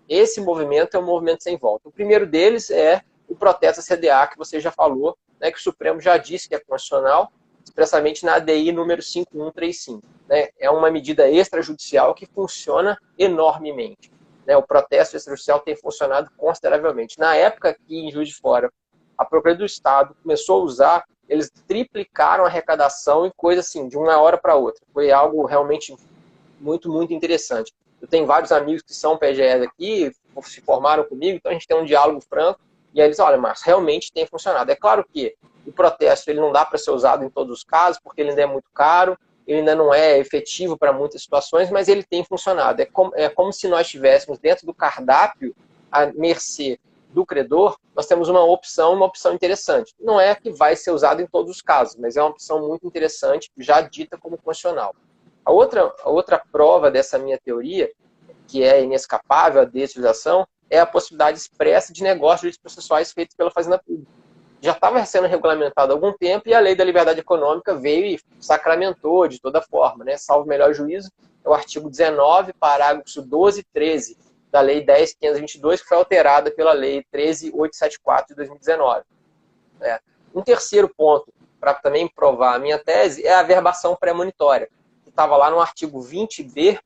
Esse movimento é um movimento sem volta. O primeiro deles é o protesto da CDA, que você já falou, né? Que o Supremo já disse que é constitucional, expressamente na ADI número 5135. Né? É uma medida extrajudicial que funciona enormemente. Né? O protesto extrajudicial tem funcionado consideravelmente. Na época que em Juiz de Fora a Procuradoria do Estado começou a usar, eles triplicaram a arrecadação em coisa assim, de uma hora para outra. Foi algo realmente muito, muito interessante. Eu tenho vários amigos que são PGEs aqui, se formaram comigo, então a gente tem um diálogo franco, e aí eles, olha, Márcio, realmente tem funcionado. É claro que o protesto ele não dá para ser usado em todos os casos, porque ele ainda é muito caro, ele ainda não é efetivo para muitas situações, mas ele tem funcionado. É como se nós estivéssemos dentro do cardápio, à mercê do credor, nós temos uma opção interessante. Não é que vai ser usado em todos os casos, mas é uma opção muito interessante, já dita como constitucional. A outra prova dessa minha teoria, que é inescapável a desutilização, é a possibilidade expressa de negócios processuais feitos pela Fazenda Pública. Já estava sendo regulamentado há algum tempo e a Lei da Liberdade Econômica veio e sacramentou de toda forma, né? Salvo o melhor juízo, é o artigo 19, parágrafos 12 e 13 da Lei 10.522, que foi alterada pela Lei 13.874 de 2019. Um terceiro ponto, para também provar a minha tese, é a averbação premonitória, que estava lá no artigo 20b,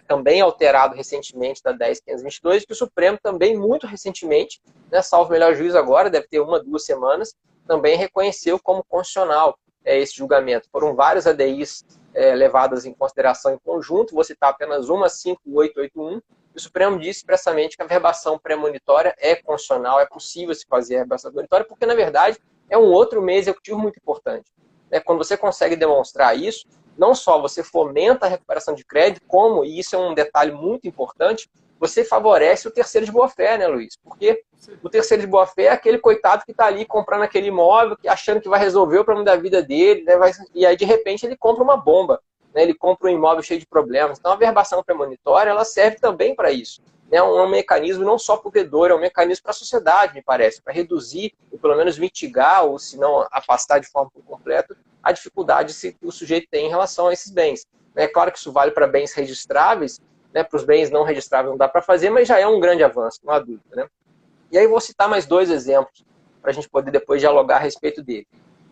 também alterado recentemente da 10.522, que o Supremo também muito recentemente, né, salvo o melhor juízo agora, deve ter 1-2 semanas, também reconheceu como constitucional esse julgamento. Foram várias ADIs levadas em consideração em conjunto, vou citar apenas uma, 5.881, o Supremo disse expressamente que a averbação premonitória é constitucional, é possível se fazer a averbação premonitória, porque, na verdade, é um outro meio executivo muito importante. Quando você consegue demonstrar isso, não só você fomenta a recuperação de crédito, como, e isso é um detalhe muito importante, você favorece o terceiro de boa-fé, né, Luiz? Porque o terceiro de boa-fé é aquele coitado que está ali comprando aquele imóvel, achando que vai resolver o problema da vida dele, né, e aí, de repente, ele compra uma bomba. Ele compra um imóvel cheio de problemas. Então, a averbação premonitória ela serve também para isso. É um mecanismo não só para o credor, é um mecanismo para a sociedade, me parece, para reduzir, ou pelo menos mitigar, ou se não afastar de forma completa, a dificuldade que o sujeito tem em relação a esses bens. É claro que isso vale para bens registráveis, né? Para os bens não registráveis não dá para fazer, mas já é um grande avanço, não há dúvida. Né? E aí vou citar mais 2 exemplos, para a gente poder depois dialogar a respeito dele.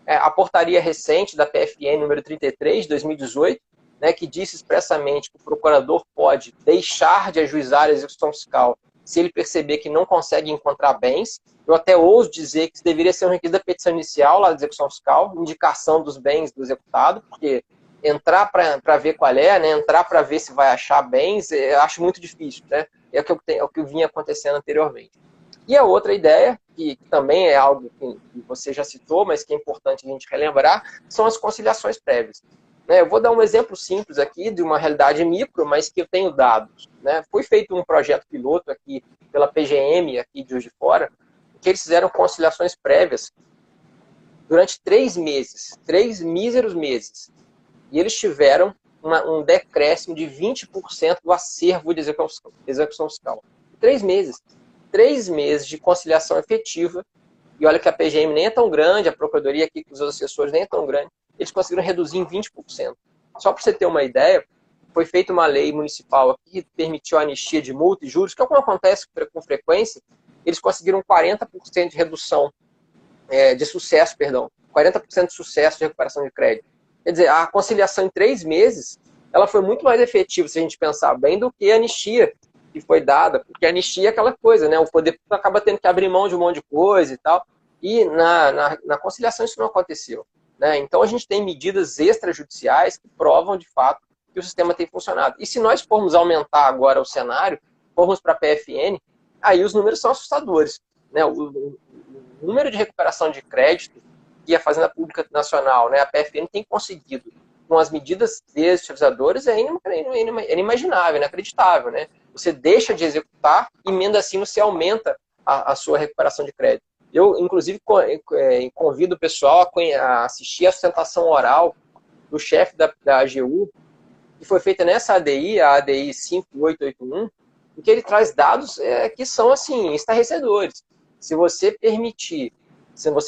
A portaria recente da PFN número 33, de 2018, né, que disse expressamente que o procurador pode deixar de ajuizar a execução fiscal se ele perceber que não consegue encontrar bens. Eu até ouso dizer que isso deveria ser um requisito da petição inicial lá da execução fiscal, indicação dos bens do executado, porque entrar para ver qual é, né, entrar para ver se vai achar bens, eu acho muito difícil. Né? É o que vinha acontecendo anteriormente. E a outra ideia, que também é algo que você já citou, mas que é importante a gente relembrar, são as conciliações prévias. né? Eu vou dar um exemplo simples aqui de uma realidade micro, mas que eu tenho dados, né? Foi feito um projeto piloto aqui pela PGM, aqui de Juiz de Fora, que eles fizeram conciliações prévias durante 3 meses, 3 míseros meses. E eles tiveram um decréscimo de 20% do acervo de execução fiscal. 3 meses. 3 meses de conciliação efetiva. E olha que a PGM nem é tão grande, a Procuradoria aqui com os assessores nem é tão grande. Eles conseguiram reduzir em 20%. Só para você ter uma ideia, foi feita uma lei municipal aqui que permitiu a anistia de multa e juros, que é o que acontece com frequência. Eles conseguiram 40% de redução, de sucesso, perdão. 40% de sucesso de recuperação de crédito. Quer dizer, a conciliação em 3 meses, ela foi muito mais efetiva, se a gente pensar bem, do que a anistia que foi dada, porque a anistia é aquela coisa, né? O poder público acaba tendo que abrir mão de um monte de coisa e tal, e na conciliação isso não aconteceu, né? Então a gente tem medidas extrajudiciais que provam, de fato, que o sistema tem funcionado. E se nós formos aumentar agora o cenário, formos para a PFN, aí os números são assustadores, né? O número de recuperação de crédito que a Fazenda Pública Nacional, né, a PFN, tem conseguido com as medidas desestabilizadoras é inimaginável, inacreditável, né? Você deixa de executar e, ainda assim, você aumenta a sua recuperação de crédito. Eu, inclusive, convido o pessoal a assistir a sustentação oral do chefe da AGU, que foi feita nessa ADI, a ADI 5881, em que ele traz dados que são, assim, estarrecedores. Se você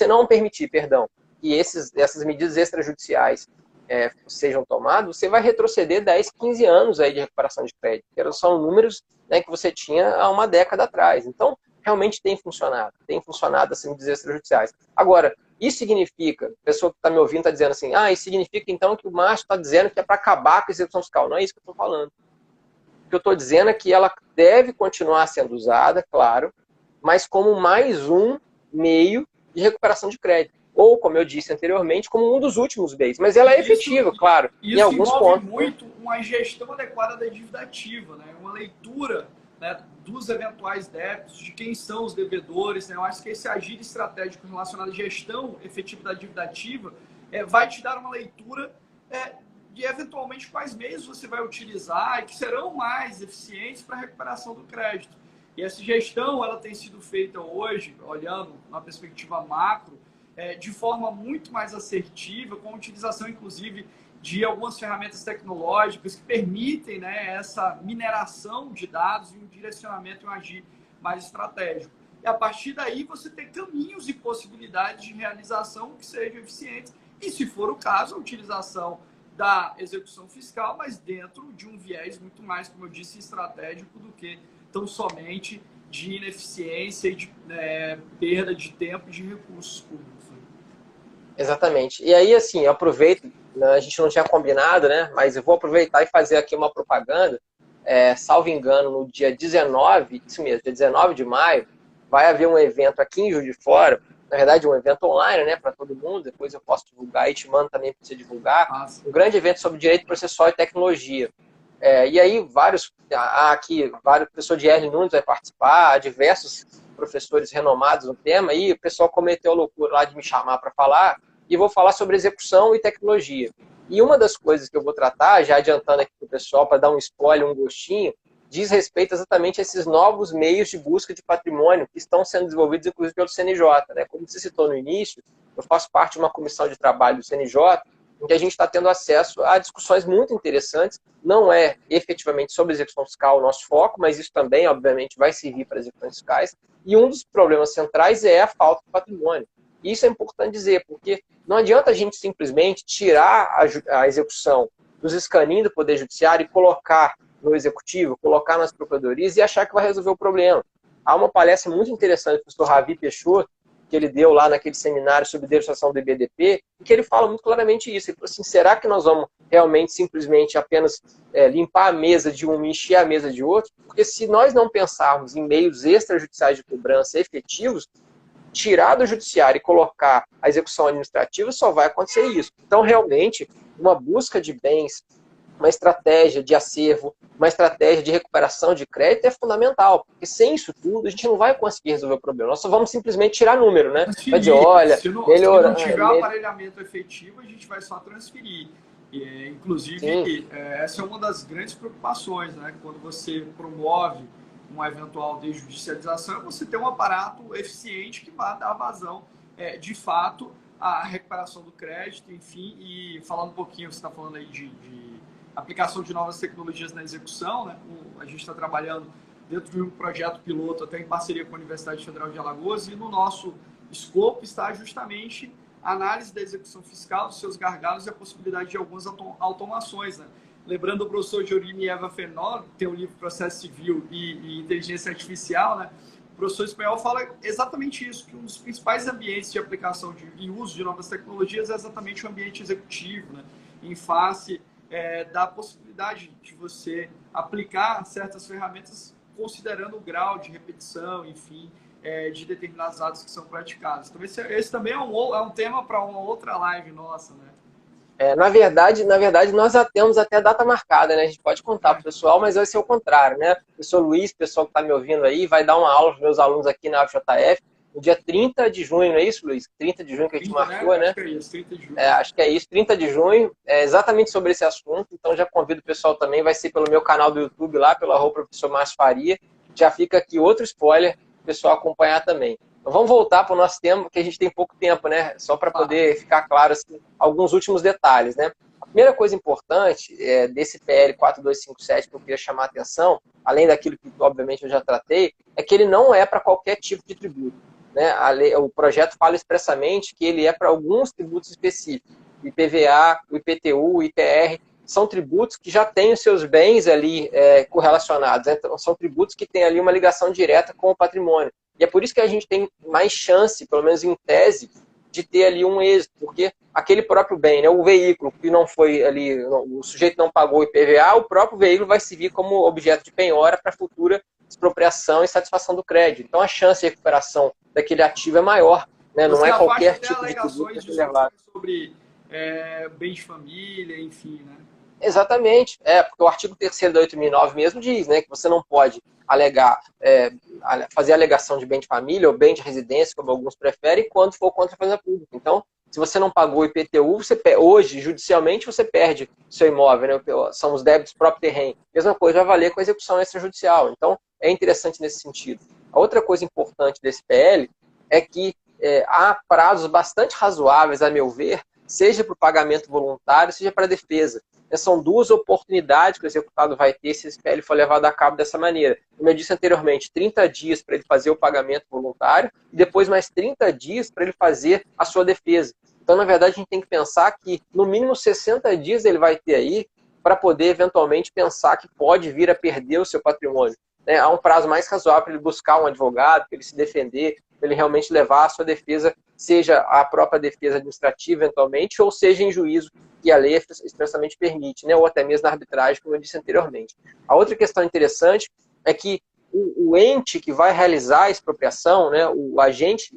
não permitir, perdão, que essas medidas extrajudiciais sejam tomadas, você vai retroceder 10, 15 anos aí de recuperação de crédito, que são números, né, que você tinha há uma década atrás. Então, realmente tem funcionado essas medidas extrajudiciais. Agora, isso significa, a pessoa que está me ouvindo está dizendo assim, isso significa então que o Márcio está dizendo que é para acabar com a execução fiscal. Não é isso que eu estou falando. O que eu estou dizendo é que ela deve continuar sendo usada, claro, mas como mais um meio de recuperação de crédito. Ou, como eu disse anteriormente, como um dos últimos meios. Mas ela é efetiva, claro, em alguns pontos. Isso envolve muito uma gestão adequada da dívida ativa, né? Uma leitura, né, dos eventuais débitos, de quem são os devedores. Né? Eu acho que esse agir estratégico relacionado à gestão efetiva da dívida ativa vai te dar uma leitura de, eventualmente, quais meios você vai utilizar e que serão mais eficientes para a recuperação do crédito. E essa gestão ela tem sido feita hoje, olhando na perspectiva macro, de forma muito mais assertiva, com a utilização, inclusive, de algumas ferramentas tecnológicas que permitem, né, essa mineração de dados e um direcionamento e um agir mais estratégico. E a partir daí você tem caminhos e possibilidades de realização que sejam eficientes e, se for o caso, a utilização da execução fiscal, mas dentro de um viés muito mais, como eu disse, estratégico do que tão somente de ineficiência e de perda de tempo e de recursos públicos. Exatamente. E aí, assim, eu aproveito, né, a gente não tinha combinado, né? Mas eu vou aproveitar e fazer aqui uma propaganda. Salvo engano, no dia 19, isso mesmo, dia 19 de maio, vai haver um evento aqui em Juiz de Fora, na verdade um evento online, né, para todo mundo, depois eu posso divulgar e te mando também para você divulgar, um grande evento sobre direito processual e tecnologia. E aí vários professor de R. Nunes vai participar, diversos professores renomados no tema, e o pessoal cometeu a loucura lá de me chamar para falar, e vou falar sobre execução e tecnologia. E uma das coisas que eu vou tratar, já adiantando aqui para o pessoal, para dar um spoiler, um gostinho, diz respeito exatamente a esses novos meios de busca de patrimônio que estão sendo desenvolvidos, inclusive, pelo CNJ. Né? Como você citou no início, eu faço parte de uma comissão de trabalho do CNJ, em que a gente está tendo acesso a discussões muito interessantes. Não é efetivamente sobre execução fiscal o nosso foco, mas isso também, obviamente, vai servir para execuções fiscais. E um dos problemas centrais é a falta de patrimônio. E isso é importante dizer, porque não adianta a gente simplesmente tirar a execução dos escaninhos do Poder Judiciário e colocar no Executivo, colocar nas Procuradorias e achar que vai resolver o problema. Há uma palestra muito interessante do professor Ravi Peixoto, que ele deu lá naquele seminário sobre demonstração do IBDP, em que ele fala muito claramente isso. Ele falou assim, será que nós vamos realmente simplesmente apenas limpar a mesa de um e encher a mesa de outro? Porque se nós não pensarmos em meios extrajudiciais de cobrança efetivos, tirar do judiciário e colocar a execução administrativa, só vai acontecer isso. Então, realmente, uma busca de bens, uma estratégia de acervo, uma estratégia de recuperação de crédito é fundamental, porque sem isso tudo a gente não vai conseguir resolver o problema. Nós só vamos simplesmente tirar número, né? Transferir. Se não tiver um aparelhamento efetivo, a gente vai só transferir. Inclusive, essa é uma das grandes preocupações, né? Quando você promove uma eventual desjudicialização, você ter um aparato eficiente que vá dar vazão, de fato, à recuperação do crédito, enfim. E falando um pouquinho, você está falando aí de aplicação de novas tecnologias na execução, né? A gente está trabalhando dentro de um projeto piloto, até em parceria com a Universidade Federal de Alagoas, e no nosso escopo está justamente a análise da execução fiscal, dos seus gargalos e a possibilidade de algumas automações, né? Lembrando o professor Jorini e Eva Fenol, que tem o livro Processo Civil e Inteligência Artificial, né? O professor espanhol fala exatamente isso, que um dos principais ambientes de aplicação e uso de novas tecnologias é exatamente o ambiente executivo, né? Em face da possibilidade de você aplicar certas ferramentas considerando o grau de repetição, enfim, de determinados atos que são praticados. Então, esse também é um tema para uma outra live nossa, né? Na verdade, nós já temos até a data marcada, né? A gente pode contar para o pessoal, mas vai ser o contrário, né? O professor Luiz, o pessoal que está me ouvindo aí, vai dar uma aula para os meus alunos aqui na UFJF no dia 30 de junho, não é isso, Luiz? 30 de junho que a gente marcou, né? Acho que é isso, 30 de junho. Acho que é isso, 30 de junho, exatamente sobre esse assunto. Então, já convido o pessoal também, vai ser pelo meu canal do YouTube lá, pelo @professor Márcio Faria. Já fica aqui outro spoiler para o pessoal acompanhar também. Então, vamos voltar para o nosso tema, que a gente tem pouco tempo, né? Só para poder ficar claro assim, alguns últimos detalhes, né? A primeira coisa importante desse PL 4257 que eu queria chamar a atenção, além daquilo que, obviamente, eu já tratei, é que ele não é para qualquer tipo de tributo, né? O projeto fala expressamente que ele é para alguns tributos específicos. O IPVA, o IPTU, o ITR, são tributos que já têm os seus bens ali correlacionados. Né? Então, são tributos que têm ali uma ligação direta com o patrimônio. E é por isso que a gente tem mais chance, pelo menos em tese, de ter ali um êxito, porque aquele próprio bem, né, o veículo que não foi ali, o sujeito não pagou o IPVA, o próprio veículo vai servir como objeto de penhora para futura expropriação e satisfação do crédito. Então a chance de recuperação daquele ativo é maior, né? Não é qualquer tipo de tributo que é levado. Sobre bem de família, enfim, né? Exatamente, porque o artigo 3º da 8.009 mesmo diz, né, que você não pode alegar, fazer alegação de bem de família ou bem de residência, como alguns preferem, quando for contra a fazenda pública. Então, se você não pagou o IPTU, hoje, judicialmente, você perde seu imóvel, né? São os débitos próprio terreno. Mesma coisa vai valer com a execução extrajudicial. Então, é interessante nesse sentido. A outra coisa importante desse PL é que há prazos bastante razoáveis, a meu ver, seja para o pagamento voluntário, seja para a defesa. São duas oportunidades que o executado vai ter se esse PL for levado a cabo dessa maneira. Como eu disse anteriormente, 30 dias para ele fazer o pagamento voluntário e depois mais 30 dias para ele fazer a sua defesa. Então, na verdade, a gente tem que pensar que no mínimo 60 dias ele vai ter aí para poder eventualmente pensar que pode vir a perder o seu patrimônio. Há um prazo mais razoável para ele buscar um advogado, para ele se defender, para ele realmente levar a sua defesa, seja a própria defesa administrativa, eventualmente, ou seja em juízo, que a lei expressamente permite, né? Ou até mesmo na arbitragem, como eu disse anteriormente. A outra questão interessante é que o ente que vai realizar a expropriação, né, o agente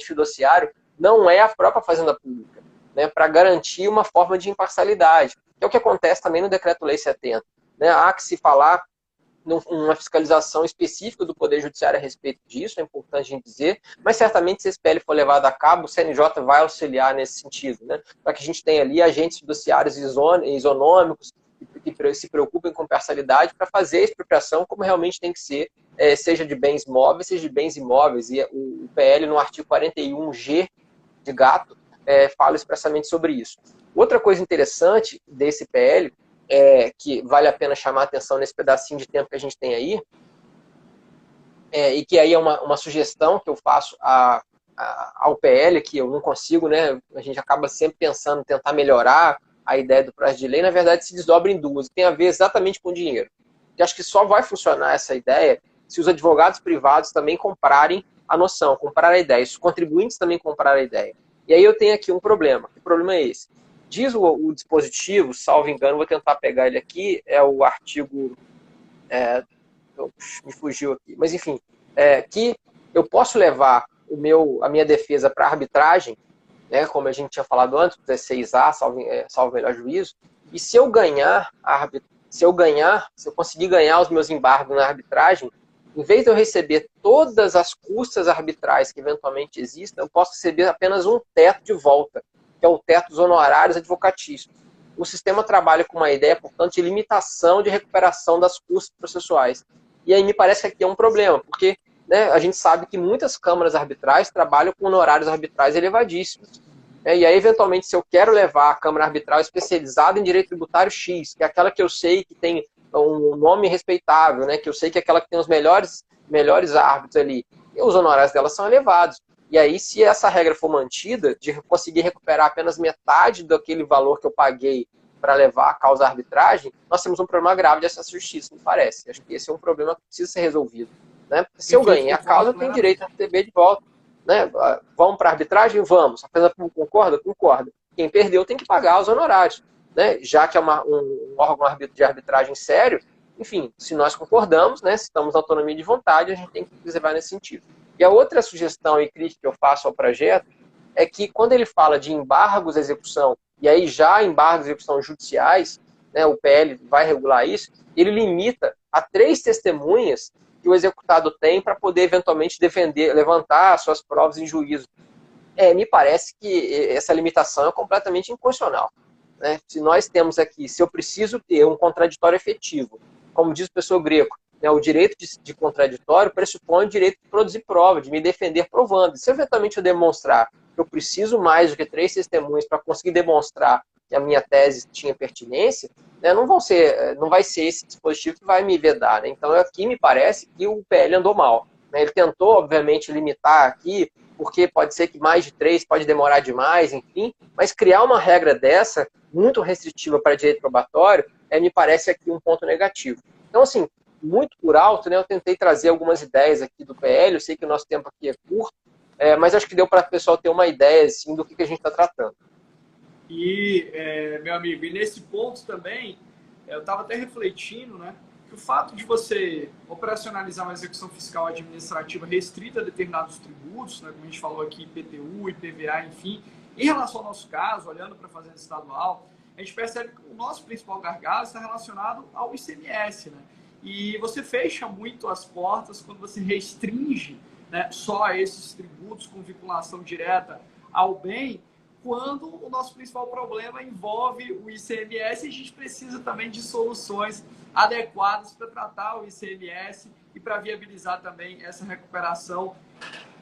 fiduciário, não é a própria fazenda pública, né, para garantir uma forma de imparcialidade, que é o que acontece também no Decreto-Lei 70. Né? Há que se falar numa fiscalização específica do Poder Judiciário a respeito disso, é importante a gente dizer, mas certamente se esse PL for levado a cabo, o CNJ vai auxiliar nesse sentido, né? Para que a gente tenha ali agentes fiduciários isonômicos que se preocupem com parcialidade para fazer a expropriação como realmente tem que ser, seja de bens móveis, seja de bens imóveis. E o PL, no artigo 41G de gato, fala expressamente sobre isso. Outra coisa interessante desse PL, que vale a pena chamar a atenção nesse pedacinho de tempo que a gente tem aí, e que aí é uma sugestão que eu faço ao PL, que eu não consigo, né? A gente acaba sempre pensando em tentar melhorar a ideia do projeto de lei, na verdade se desdobra em duas, tem a ver exatamente com dinheiro. Eu acho que só vai funcionar essa ideia se os advogados privados também comprarem a noção, comprar a ideia, se os contribuintes também comprarem a ideia. E aí eu tenho aqui um problema. O problema é esse. Diz o dispositivo, salvo engano, vou tentar pegar ele aqui, é o artigo... me fugiu aqui, mas enfim, que eu posso levar a minha defesa para arbitragem, né, como a gente tinha falado antes, 16A, salvo melhor juízo, e se eu conseguir ganhar os meus embargos na arbitragem, em vez de eu receber todas as custas arbitrais que eventualmente existam, eu posso receber apenas um teto de volta, que é o teto dos honorários advocatícios. o sistema trabalha com uma ideia, portanto, de limitação de recuperação das custas processuais. E aí me parece que aqui é um problema, porque, né, a gente sabe que muitas câmaras arbitrais trabalham com honorários arbitrais elevadíssimos. E aí, eventualmente, se eu quero levar a câmara arbitral especializada em direito tributário X, que é aquela que eu sei que tem um nome respeitável, né, que eu sei que é aquela que tem os melhores árbitros ali, e os honorários dela são elevados. E aí, se essa regra for mantida, de conseguir recuperar apenas metade daquele valor que eu paguei para levar a causa à arbitragem, nós temos um problema grave de acesso à justiça, me parece. Acho que esse é um problema que precisa ser resolvido. Né? Se eu ganhei a causa, eu tenho direito a receber de volta. Né? Vamos para a arbitragem? Vamos. A Fazenda Pública concorda? Concorda. Quem perdeu tem que pagar os honorários. Né? Já que é um órgão de arbitragem sério, enfim, se nós concordamos, né, se estamos na autonomia de vontade, a gente tem que preservar nesse sentido. E a outra sugestão e crítica que eu faço ao projeto é que quando ele fala de embargos à execução, e aí já embargos à execução judiciais, né, o PL vai regular isso, ele limita a 3 testemunhas que o executado tem para poder eventualmente levantar suas provas em juízo. Me parece que essa limitação é completamente inconstitucional. Né? Se nós temos aqui, se eu preciso ter um contraditório efetivo, como diz o professor Greco, né, o direito de contraditório pressupõe o direito de produzir prova, de me defender provando. Se eventualmente eu demonstrar que eu preciso mais do que 3 testemunhas para conseguir demonstrar que a minha tese tinha pertinência, né, não vai ser esse dispositivo que vai me vedar. Né? Então aqui me parece que o PL andou mal. Né? Ele tentou, obviamente, limitar aqui, porque pode ser que mais de 3 pode demorar demais, enfim, mas criar uma regra dessa, muito restritiva para direito probatório, me parece aqui um ponto negativo. Então, assim, muito por alto, né, eu tentei trazer algumas ideias aqui do PL, eu sei que o nosso tempo aqui é curto, mas acho que deu para o pessoal ter uma ideia assim, do que a gente está tratando. E, meu amigo, e nesse ponto também, eu estava até refletindo, né, que o fato de você operacionalizar uma execução fiscal administrativa restrita a determinados tributos, né, como a gente falou aqui, IPTU, IPVA, enfim, em relação ao nosso caso, olhando para a Fazenda Estadual, a gente percebe que o nosso principal gargalo está relacionado ao ICMS, né? E você fecha muito as portas quando você restringe, né, só esses tributos com vinculação direta ao bem, quando o nosso principal problema envolve o ICMS e a gente precisa também de soluções adequadas para tratar o ICMS e para viabilizar também essa recuperação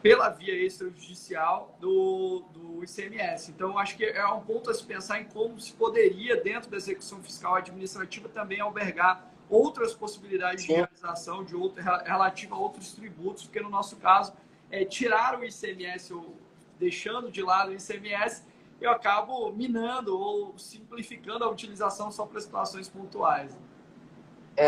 pela via extrajudicial do ICMS. Então, acho que é um ponto a se pensar em como se poderia, dentro da execução fiscal administrativa, também albergar outras possibilidades de realização relativa a outros tributos, porque no nosso caso, tirar o ICMS ou deixando de lado o ICMS, eu acabo minando ou simplificando a utilização só para situações pontuais.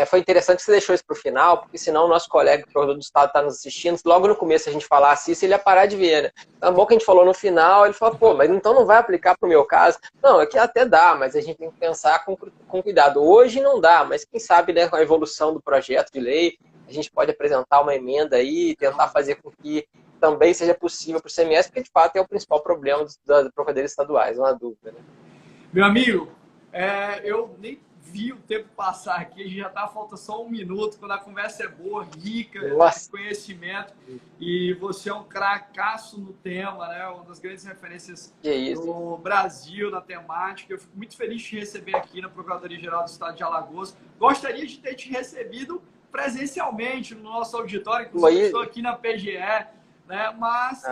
Foi interessante que você deixou isso para o final, porque senão o nosso colega, procurador do Estado, está nos assistindo. Se logo no começo a gente falasse isso, ele ia parar de ver, né? Então, é bom que a gente falou no final, ele falou, pô, mas então não vai aplicar para o meu caso? Não, é que até dá, mas a gente tem que pensar com cuidado. Hoje não dá, mas quem sabe, né, com a evolução do projeto de lei, a gente pode apresentar uma emenda aí e tentar fazer com que também seja possível para o ICMS, porque de fato é o principal problema das procuradorias estaduais, não há dúvida, né? Meu amigo, eu nem vi o tempo passar aqui, a gente já tá, falta só 1 minuto, quando a conversa é boa, rica, de conhecimento, e você é um cracaço no tema, né? Uma das grandes referências do Brasil na temática. Eu fico muito feliz de te receber aqui na Procuradoria-Geral do Estado de Alagoas. Gostaria de ter te recebido presencialmente no nosso auditório, que eu estou aqui na PGE, né? Mas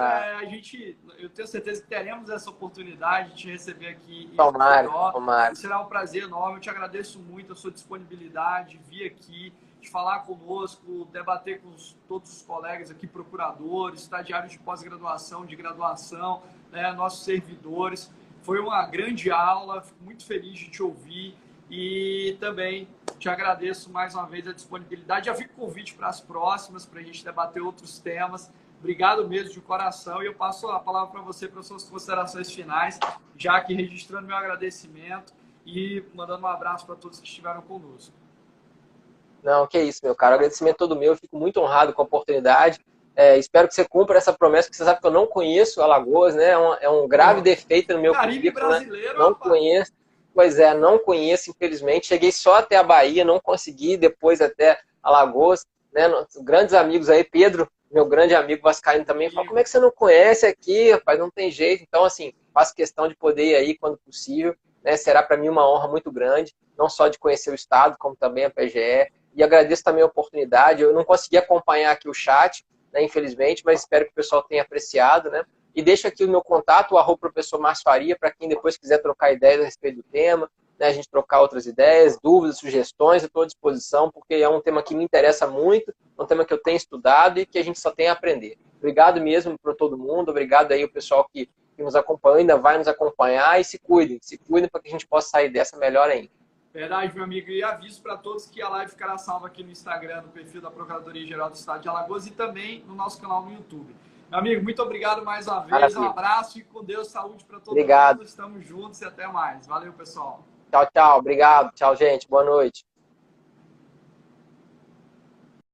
eu tenho certeza que teremos essa oportunidade de te receber aqui. Tomara. Será um prazer enorme. Eu te agradeço muito a sua disponibilidade, vir aqui, de falar conosco, debater com todos os colegas aqui, procuradores, estagiários de pós-graduação, de graduação, né, nossos servidores. Foi uma grande aula, fico muito feliz de te ouvir e também te agradeço mais uma vez a disponibilidade. Já fico convite para as próximas, para a gente debater outros temas. Obrigado mesmo de coração e eu passo a palavra para você para suas considerações finais, já aqui registrando meu agradecimento e mandando um abraço para todos que estiveram conosco. Não, que isso, meu caro. O agradecimento todo meu. Eu fico muito honrado com a oportunidade. Espero que você cumpra essa promessa, porque você sabe que eu não conheço Alagoas, né? É um grave defeito no meu currículo, brasileiro, né? Não conheço. Pois é, não conheço, infelizmente. Cheguei só até a Bahia, não consegui, depois até Alagoas. Né? Grandes amigos aí, Pedro, meu grande amigo vascaíno também, fala, como é que você não conhece aqui, rapaz? Não tem jeito. Então, assim, faço questão de poder ir aí quando possível. né? Será para mim uma honra muito grande, não só de conhecer o Estado, como também a PGE. E agradeço também a oportunidade. Eu não consegui acompanhar aqui o chat, né, infelizmente, mas espero que o pessoal tenha apreciado, né? E deixo aqui o meu contato, o @professor Márcio Faria, para quem depois quiser trocar ideias a respeito do tema, né, a gente trocar outras ideias, dúvidas, sugestões, eu estou à disposição, porque é um tema que me interessa muito, é um tema que eu tenho estudado e que a gente só tem a aprender. Obrigado mesmo para todo mundo, obrigado aí o pessoal que nos acompanhou, ainda vai nos acompanhar, e se cuidem para que a gente possa sair dessa melhor ainda. Verdade, meu amigo. E aviso para todos que a live ficará salva aqui no Instagram, no perfil da Procuradoria-Geral do Estado de Alagoas e também no nosso canal no YouTube. Meu amigo, muito obrigado mais uma vez. Maravilha. Um abraço e com Deus, saúde para todo Obrigado. mundo. Estamos juntos e até mais. Valeu, pessoal. Tchau, tchau. Obrigado. Tchau, gente. Boa noite.